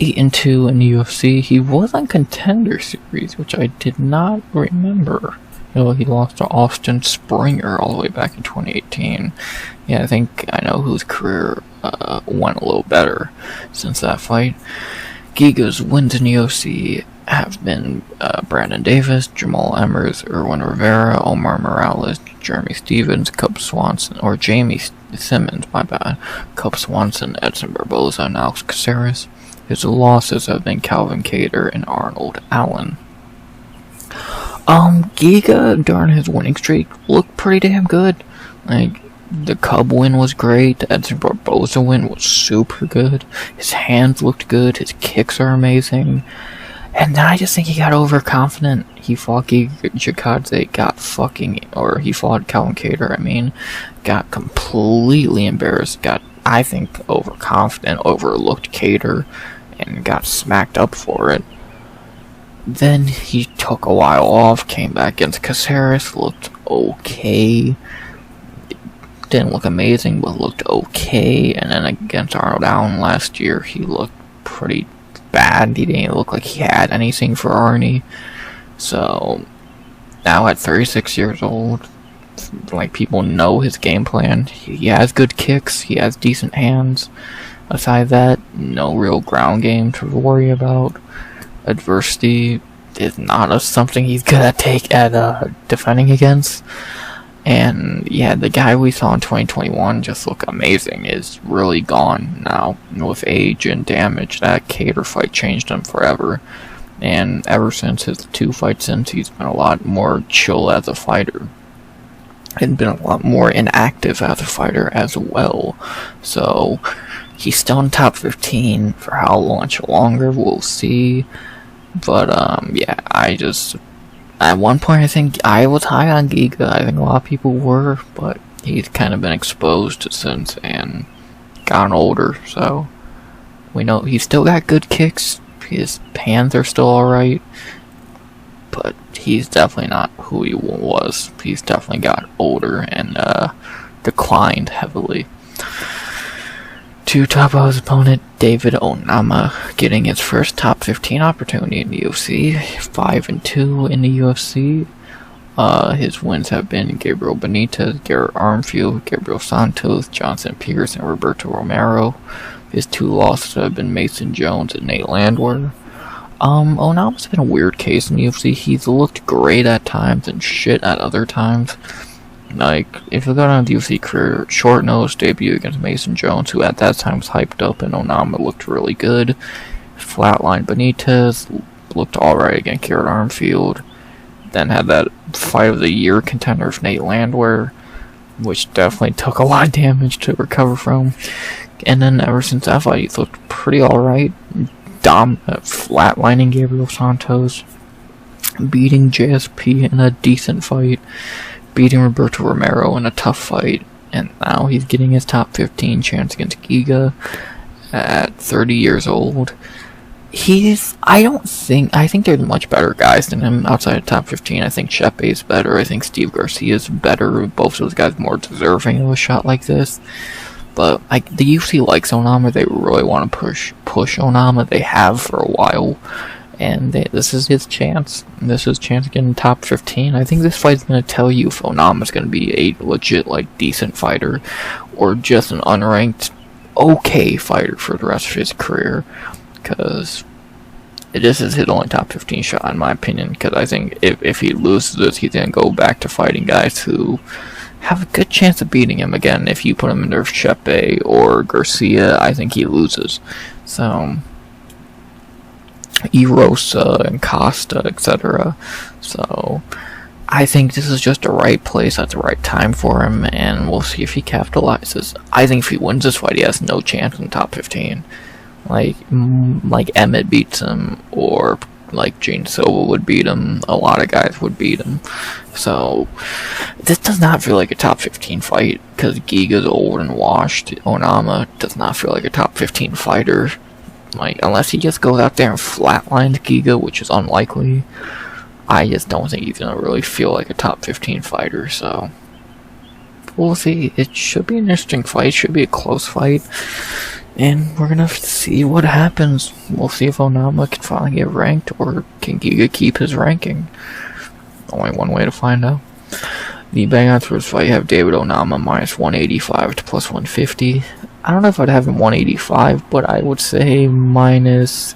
8-2 in the UFC. He was on Contender Series, which I did not remember. He lost to Austin Springer all the way back in 2018. Yeah, I think I know whose career went a little better since that fight. Giga's wins in the UFC have been Brandon Davis, Jamal Emmers, Erwin Rivera, Omar Morales, Jeremy Stevens, Cub Swanson, or Jamie Simmons, my bad, Cub Swanson, Edson Barboza, and Alex Caceres. His losses have been Calvin Kattar and Arnold Allen. Giga, during his winning streak, looked pretty damn good. Like, the Cub win was great, the Edson Barboza win was super good, his hands looked good, his kicks are amazing. And then I just think he got overconfident. He fought Chikadze, he fought Calvin Kattar, got completely embarrassed, got, I think, overconfident, overlooked Kattar, and got smacked up for it. Then he took a while off, came back against Caceres, looked okay. Didn't look amazing, but looked okay. And then against Arnold Allen last year, he looked pretty bad. He didn't look like he had anything for Arnie. So now at 36 years old, like, people know his game plan. He has good kicks. He has decent hands. Aside that, no real ground game to worry about. Adversity is not something he's gonna take at defending against. And yeah, the guy we saw in 2021 just look amazing is really gone now. With age and damage, that Cater fight changed him forever. And ever since his 2 fights since, he's been a lot more chill as a fighter. And been a lot more inactive as a fighter as well. So he's still in top 15. For how much longer, we'll see. But yeah, at one point I think I was high on Giga. I think a lot of people were, but he's kind of been exposed since and gotten older. So we know he's still got good kicks. His hands are still alright, but he's definitely not who he was. He's definitely got older and declined heavily. To top of his opponent, David Onama, getting his first top 15 opportunity in the UFC, 5-2 in the UFC. His wins have been Gabriel Benitez, Garrett Armfield, Gabriel Santos, Johnson Pierce, and Roberto Romero. His 2 losses have been Mason Jones and Nate Landwehr. Onama's been a weird case in the UFC. He's looked great at times and shit at other times. Like, if you go down the UFC career, short nose debut against Mason Jones, who at that time was hyped up, and Onama looked really good. Flatline Benitez, looked alright against Garrett Armfield. Then had that fight of the year contender of Nate Landwehr, which definitely took a lot of damage to recover from. And then ever since that fight, he's looked pretty alright. Flatlining Gabriel Santos, beating JSP in a decent fight, beating Roberto Romero in a tough fight, and now he's getting his top 15 chance against Giga at 30 years old. I think there's much better guys than him outside of top 15. I think Chepe's better. I think Steve Garcia's better. Both of those guys more deserving of a shot like this. But the UFC likes Onama. They really want to push Onama. They have for a while. And this is his chance. This is his chance to get in top 15. I think this fight's going to tell you if Onama's going to be a legit, decent fighter, or just an unranked, okay fighter for the rest of his career. Because this is his only top 15 shot, in my opinion. Because I think if he loses this, he's going to go back to fighting guys who have a good chance of beating him again. If you put him under Chepe or Garcia, I think he loses. So Erosa and Costa, etc. So I think this is just the right place at the right time for him, and we'll see if he capitalizes. I think if he wins this fight, he has no chance in the top 15. Like Emmett beats him, or like Gene Silva would beat him. A lot of guys would beat him. So this does not feel like a top 15 fight, because Giga's old and washed. Onama does not feel like a top 15 fighter. Unless he just goes out there and flatlines Giga, which is unlikely, I just don't think he's gonna really feel like a top 15 fighter. So we'll see. It should be an interesting fight. Should be a close fight, and we're gonna see what happens. We'll see if Onama can finally get ranked, or can Giga keep his ranking. Only one way to find out. The betting odds for this fight have David Onama minus 185 to plus 150. I don't know if I'd have him 185, but I would say minus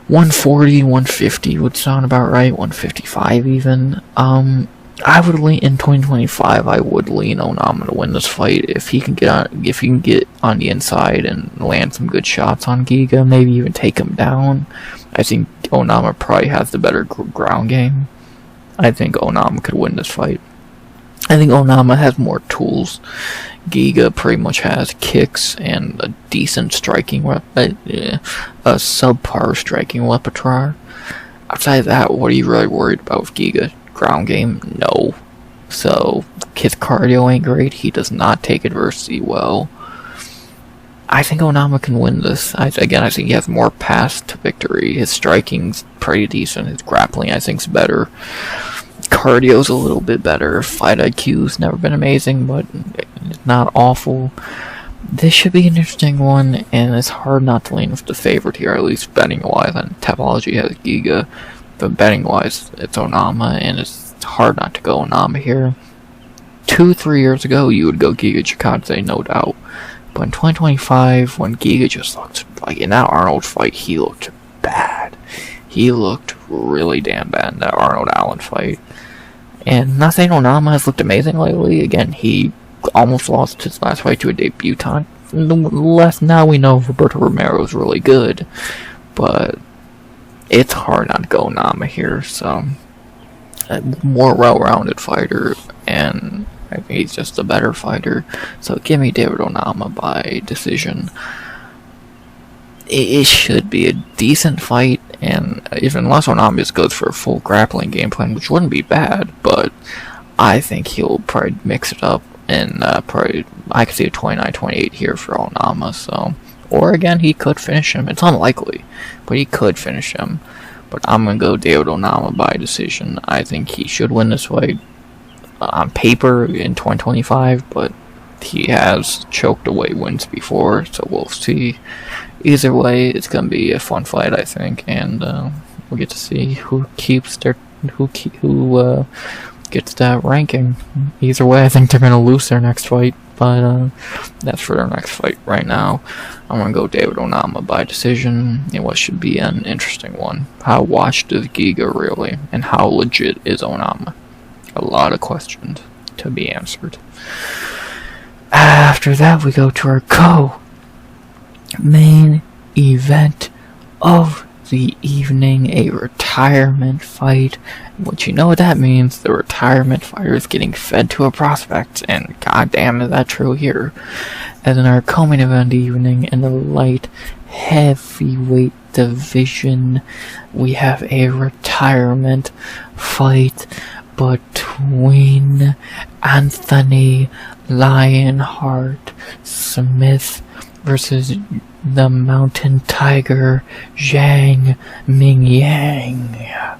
140, 150 would sound about right. 155 even. I would lean in 2025. I would lean Onama to win this fight if he can get on the inside and land some good shots on Giga. Maybe even take him down. I think Onama probably has the better ground game. I think Onama could win this fight. I think Onama has more tools. Giga pretty much has kicks and a decent striking weapon, a subpar striking repertoire. Outside of that, what are you really worried about with Giga? Ground game? No. So, his cardio ain't great. He does not take adversity well. I think Onama can win this. I think he has more paths to victory. His striking's pretty decent. His grappling, I think, is better. Cardio's a little bit better. Fight IQ's never been amazing, but it's not awful. This should be an interesting one, and it's hard not to lean with the favorite here, at least betting-wise. And Tapology has Giga, but betting-wise, it's Onama, and it's hard not to go Onama here. 2-3 years ago, you would go Giga Chikadze, no doubt. But in 2025, when Giga just looked, like in that Arnold fight, he looked bad. He looked really damn bad in that Arnold-Allen fight. And not saying Onama has looked amazing lately. Again, he almost lost his last fight to a debutant. Now we know Roberto Romero is really good. But it's hard not to go Onama here. So, a more well-rounded fighter, and I think he's just a better fighter. So give me David Onama by decision. It should be a decent fight, and even unless Onama goes for a full grappling game plan, which wouldn't be bad, but I think he'll probably mix it up, and probably I could see a 29-28 here for Onama. So, or again, he could finish him. It's unlikely, but he could finish him. But I'm gonna go David Onama by decision. I think he should win this fight on paper in 2025, but he has choked away wins before, so we'll see. Either way, it's gonna be a fun fight, I think, and we'll get to see who gets that ranking. Either way, I think they're gonna lose their next fight, but that's for their next fight. Right now, I'm gonna go David Onama by decision in what should be an interesting one. How watched is Giga really, and how legit is Onama? A lot of questions to be answered. After that, we go to our main event of the evening, a retirement fight. What you know what that means? The retirement fighter is getting fed to a prospect, and goddamn is that true here. And in our co-main event evening, in the light heavyweight division, we have a retirement fight between Anthony Lionheart Smith versus the Mountain Tiger Zhang Mingyang.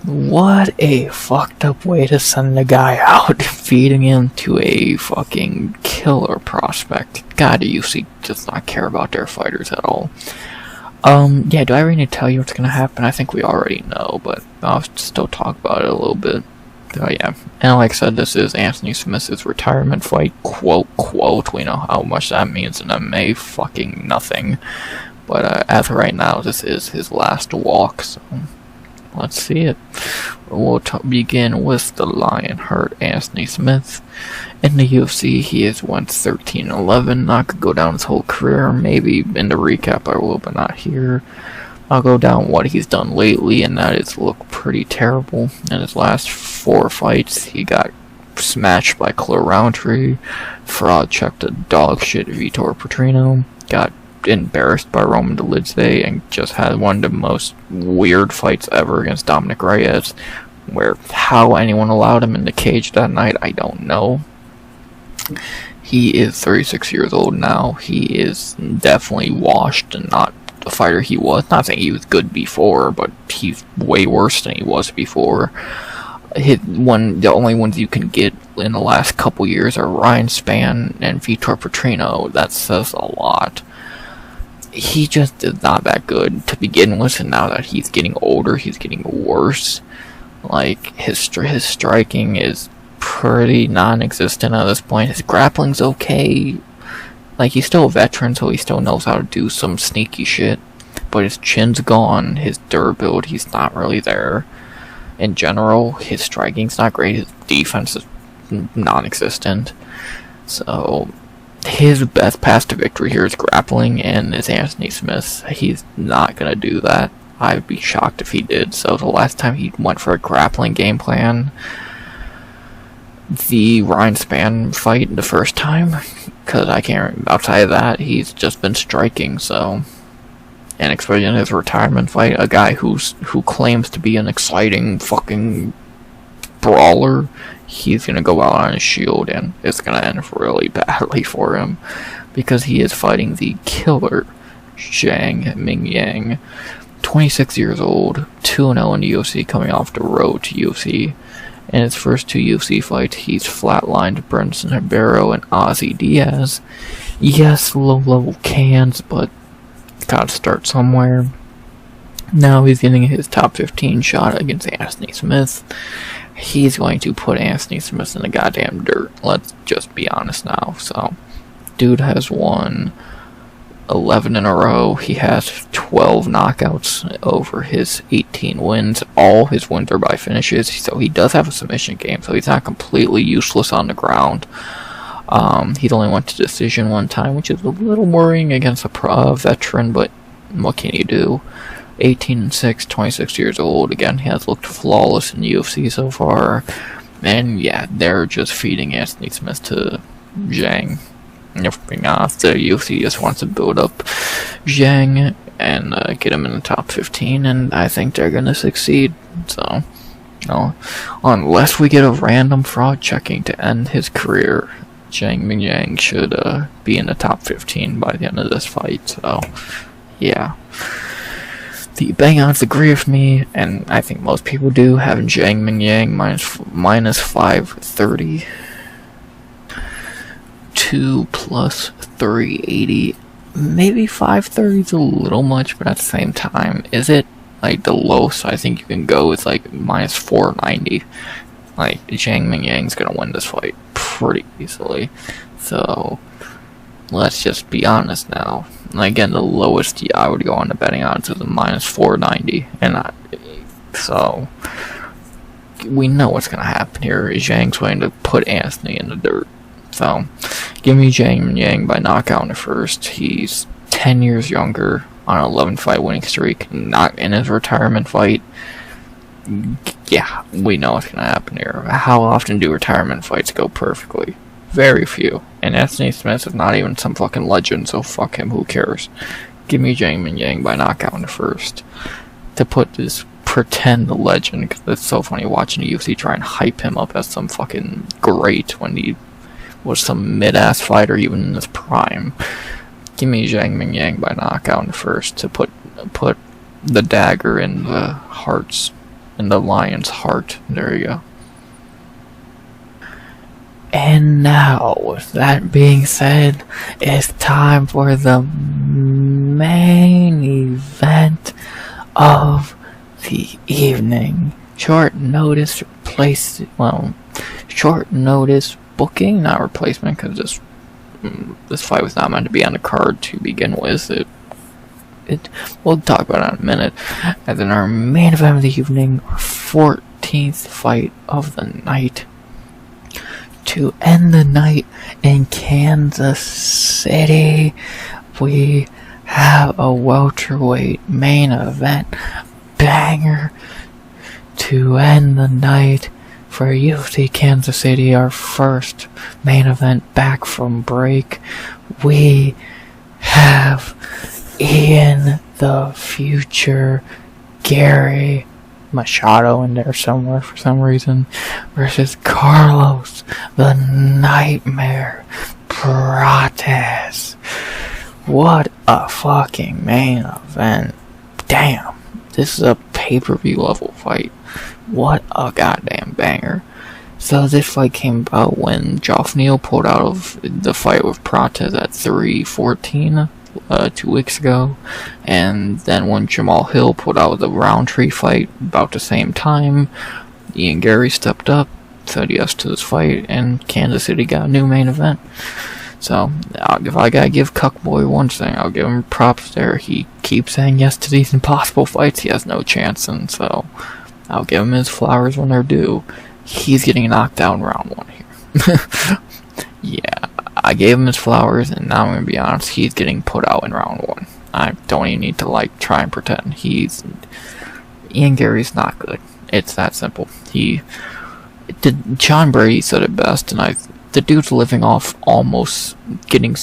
What a fucked up way to send the guy out, feeding him to a fucking killer prospect. God, the UFC does not care about their fighters at all. Yeah, do I really need to tell you what's gonna happen? I think we already know, but I'll still talk about it a little bit. Oh yeah, and like I said, this is Anthony Smith's retirement fight, quote. We know how much that means in MMA, fucking nothing. But as of right now, this is his last walk, so let's see it. We'll begin with the Lionheart Anthony Smith. In the UFC, he has won 13-11. Not gonna go down his whole career. Maybe in the recap I will, but not here. I'll go down what he's done lately, and that is look pretty terrible. In his last 4 fights, he got smashed by Claire Roundtree, fraud checked a dog shit Vitor Petrino, got embarrassed by Roman Dolidze, and just had one of the most weird fights ever against Dominic Reyes, where how anyone allowed him in the cage that night, I don't know. He is 36 years old now. He is definitely washed and not the fighter he was. Not saying he was good before, but he's way worse than he was before. The only ones you can get in the last couple years are Ryan Spann and Vitor Petrino. That says a lot. He just is not that good to begin with, and now that he's getting older, he's getting worse. Like, his striking is pretty non-existent at this point. His grappling's okay. Like, he's still a veteran, so he still knows how to do some sneaky shit. But his chin's gone, his durability's not really there. In general, his striking's not great, his defense is non-existent. So, his best path to victory here is grappling, and is Anthony Smith. He's not gonna do that. I'd be shocked if he did. So, the last time he went for a grappling game plan, the Ryan Spann fight the first time, because I can't, outside of that, he's just been striking, so, and especially in his retirement fight, a guy who claims to be an exciting fucking brawler, he's gonna go out on his shield, and it's gonna end really badly for him. because he is fighting the killer Zhang Mingyang, 26 years old, 2-0 in the UFC, coming off the road to UFC. In his first 2 UFC fights, he's flatlined Brenson Ribeiro and Ozzy Diaz. Yes, low-level cans, but gotta start somewhere. Now he's getting his top 15 shot against Anthony Smith. He's going to put Anthony Smith in the goddamn dirt. Let's just be honest now. So, dude has won 11 in a row. He has 12 knockouts over his 18 wins. All his wins are by finishes, so he does have a submission game, so he's not completely useless on the ground. He's only went to decision one time, which is a little worrying against a veteran, but what can you do? 18-6, 26 years old. Again, he has looked flawless in the UFC so far. And yeah, they're just feeding Anthony Smith to Zhang. And if being honest, the UFC just wants to build up Zhang and get him in the top 15, and I think they're going to succeed. So, unless we get a random fraud checking to end his career, Zhang Mingyang should be in the top 15 by the end of this fight. So, yeah. The bang odds agree with me, and I think most people do, having Zhang Mingyang minus 530. 2 plus 380. Maybe 530 is a little much, but at the same time, is it? Like, the lowest I think you can go is like minus 490. Like, Zhang Mingyang's gonna win this fight pretty easily. So, let's just be honest now. Again, the lowest I would go on the betting odds is a minus 490. So, we know what's gonna happen here. Zhang's going to put Anthony in the dirt. So, give me Zhang Mingyang by knockout in the first. He's 10 years younger, on an 11-fight winning streak, not in his retirement fight. Yeah, we know what's going to happen here. How often do retirement fights go perfectly? Very few. And Anthony Smith is not even some fucking legend, so fuck him, who cares? Give me Zhang Mingyang by knockout in the first. To put this pretend legend, because it's so funny watching the UFC try and hype him up as some fucking great when he was some mid-ass fighter even in his prime. Give me Zhang Mingyang by knockout in the first to put the dagger in the lion's heart. There you go. And now, with that being said, it's time for the main event of the evening. Short notice booking, not replacement, because this fight was not meant to be on the card to begin with. We'll talk about it in a minute. And then our main event of the evening, our 14th fight of the night. To end the night in Kansas City, we have a welterweight main event banger to end the night for UFC Kansas City, our first main event back from break. We have Ian the Future Garry Machado in there somewhere for some reason versus Carlos the Nightmare Prates. What a fucking main event. Damn, this is a pay-per-view level fight. What a goddamn banger. So this fight came about when Joselyne pulled out of the fight with Prates at 3-14 2 weeks ago, and then when Jamal Hill pulled out of the Roundtree fight about the same time, Ian Garry stepped up, said yes to this fight, and Kansas City got a new main event. So, if I gotta give Cuckboy one thing, I'll give him props there. He keeps saying yes to these impossible fights he has no chance in, so I'll give him his flowers when they're due. He's getting knocked out in round 1 here. Yeah, I gave him his flowers, and now I'm gonna be honest, he's getting put out in round 1. I don't even need to, try and pretend. Ian Garry's not good. It's that simple. John Brady said it best, and the dude's living off almost getting a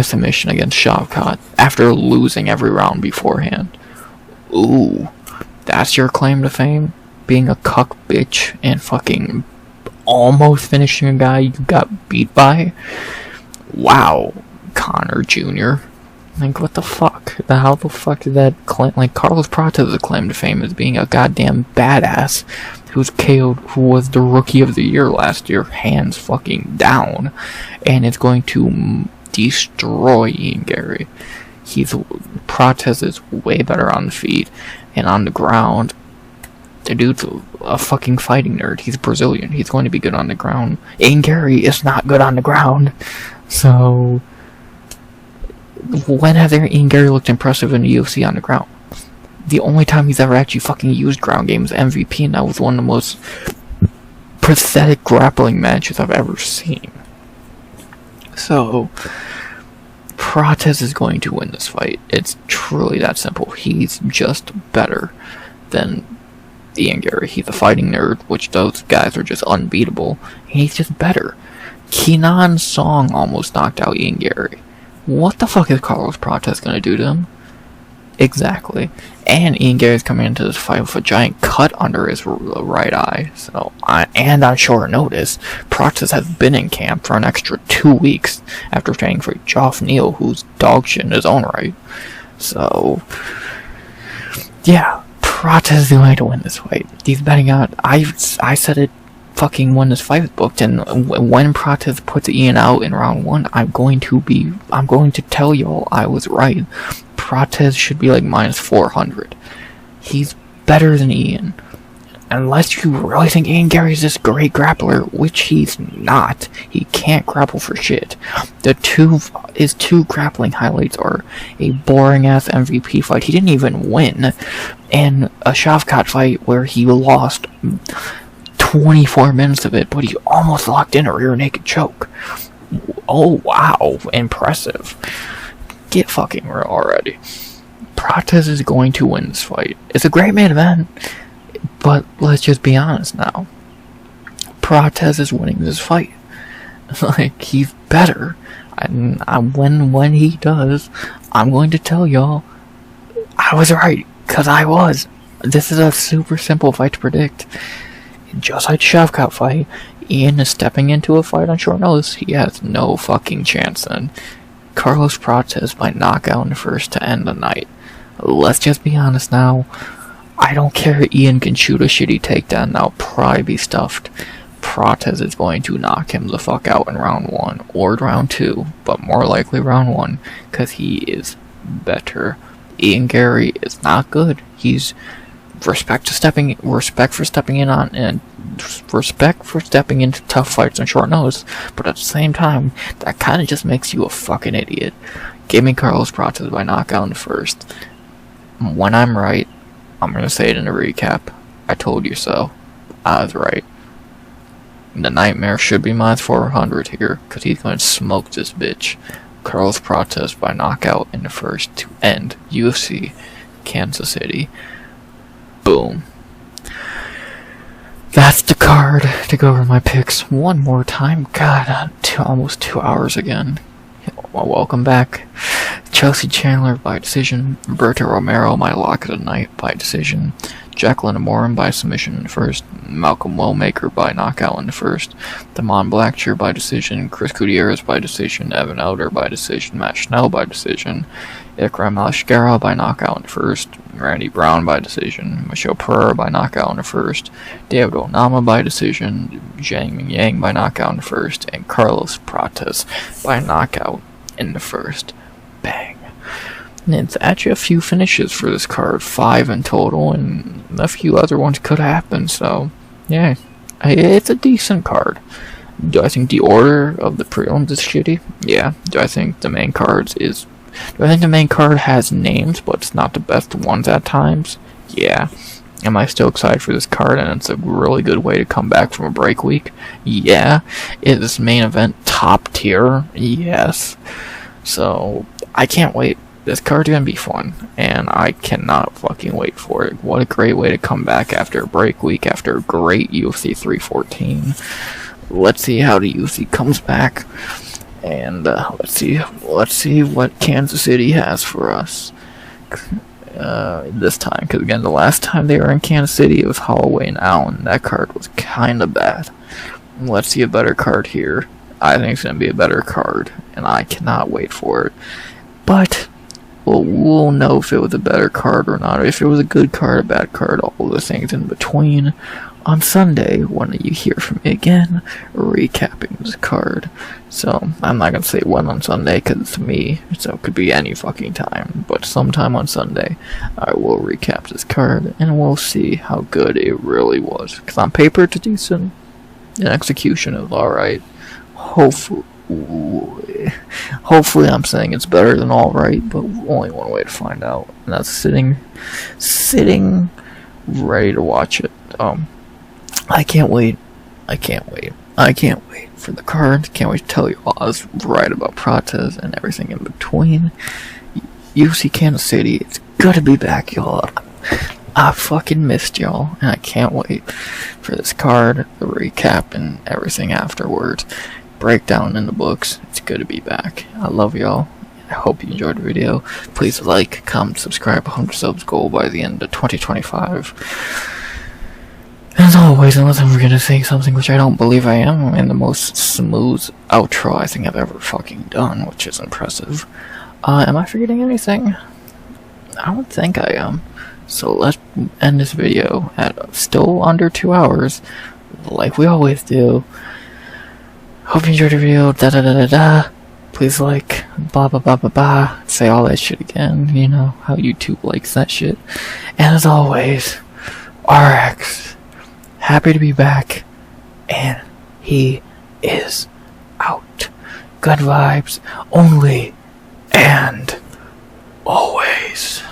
submission against Shavkat after losing every round beforehand. Ooh, that's your claim to fame? Being a cuck bitch and fucking almost finishing a guy you got beat by. Wow, Connor Jr. Like, what the fuck? How the fuck did that claim? Like, Carlos Prates' claim to fame as being a goddamn badass who's KO'd, who was the rookie of the year last year, hands fucking down, and it's going to destroy Ian Garry. Prates is way better on the feet, and on the ground, the dude's a fucking fighting nerd. He's Brazilian. He's going to be good on the ground. Ian Garry is not good on the ground, so when has Ian Garry looked impressive in the UFC on the ground? The only time he's ever actually fucking used ground game is MVP, and that was one of the most pathetic grappling matches I've ever seen. So, Prates is going to win this fight. It's truly that simple. He's just better than Ian Garry. He's a fighting nerd, which those guys are just unbeatable, and he's just better. Kenan Song almost knocked out Ian Garry. What the fuck is Carlos Prates gonna do to him? Exactly. And Ian Garry's coming into this fight with a giant cut under his right eye. So, and on short notice, Prates has been in camp for an extra 2 weeks after training for Geoff Neal, who's dog shit in his own right. So, yeah, Prates is going to win this fight. He's betting out. I said it fucking when this fight was booked, and when Prates puts Ian out in round 1, I'm going to tell y'all I was right. Prates should be like minus 400. He's better than Ian. Unless you really think Ian Garry's this great grappler, which he's not. He can't grapple for shit. His two grappling highlights are a boring ass MVP fight he didn't even win, and a Shavkat fight where he lost 24 minutes of it, but he almost locked in a rear naked choke. Oh wow, impressive. Get fucking real already. Prates is going to win this fight. It's a great main event, but let's just be honest now. Prates is winning this fight. Like, he's better. And when he does, I'm going to tell y'all I was right, because I was. This is a super simple fight to predict. Just like the Shavkat fight, Ian is stepping into a fight on short notice. He has no fucking chance then. Carlos Prates by knockout in the first to end the night. Let's just be honest now. I don't care if Ian can shoot a shitty takedown, I'll probably be stuffed. Prates is going to knock him the fuck out in round 1 or round 2, but more likely round 1, because he is better. Ian Garry is not good. He's respect for stepping into tough fights on short notice, but at the same time, that kind of just makes you a fucking idiot. Give me Carlos Prates by knockout in the first. When I'm right, I'm gonna say it in a recap. I told you so. I was right. The Nightmare should be minus 400 here, because he's gonna smoke this bitch. Carlos Prates by knockout in the first to end UFC Kansas City. Boom. That's the card. To go over my picks one more time. God, almost 2 hours again. Well, welcome back. Chelsea Chandler by decision. Roberto Romero, my lock of the night, by decision. Jaqueline Amorim by submission in the first. Malcolm Wellmaker by knockout in the first. Damon Blackshear by decision. Chris Gutierrez by decision. Evan Elder by decision. Matt Schnell by decision. Ikram Aliskerov by knockout in the first. Randy Brown by decision. Michel Pereira by knockout in the first. David Onama by decision. Mingyang by knockout in the first. And Carlos Prates by knockout in the first. Bang. And it's actually a few finishes for this card. 5 in total, and a few other ones could happen, so yeah. It's a decent card. Do I think the order of the prelims is shitty? Yeah. Do I think the main card has names, but it's not the best ones at times? Yeah. Am I still excited for this card, and it's a really good way to come back from a break week? Yeah. Is this main event top tier? Yes. So, I can't wait. This card's gonna be fun, and I cannot fucking wait for it. What a great way to come back after a break week, after a great UFC 314. Let's see how the UFC comes back, and let's see what Kansas City has for us this time. Because again, the last time they were in Kansas City, it was Holloway and Allen. That card was kind of bad. let's see a better card here. I think it's going to be a better card, and I cannot wait for it. But we'll know if it was a better card or not, if it was a good card, a bad card, all the things in between on Sunday when you hear from me again, recapping this card. So, I'm not going to say when on Sunday, because it's me, so it could be any fucking time, but sometime on Sunday, I will recap this card, and we'll see how good it really was. Because on paper, it's decent, and execution is alright. Hopefully, I'm saying it's better than alright, but only one way to find out, and that's sitting ready to watch it. I can't wait for the card. Can't wait to tell you all I was right about Prates and everything in between. UFC Kansas City, it's good to be back, y'all. I fucking missed y'all, and I can't wait for this card, the recap, and everything afterwards. Breakdown in the books. It's good to be back. I love y'all. I hope you enjoyed the video. Please like, comment, subscribe. 100 subs goal by the end of 2025. As always, unless I'm gonna say something which I don't believe I am, in the most smooth outro I think I've ever fucking done, which is impressive. Am I forgetting anything? I don't think I am. So let's end this video at still under 2 hours, like we always do. Hope you enjoyed the video, Please like, blah blah blah blah blah. Say all that shit again, you know, how YouTube likes that shit. And as always, RX. Happy to be back, and he is out. Good vibes, only, and always.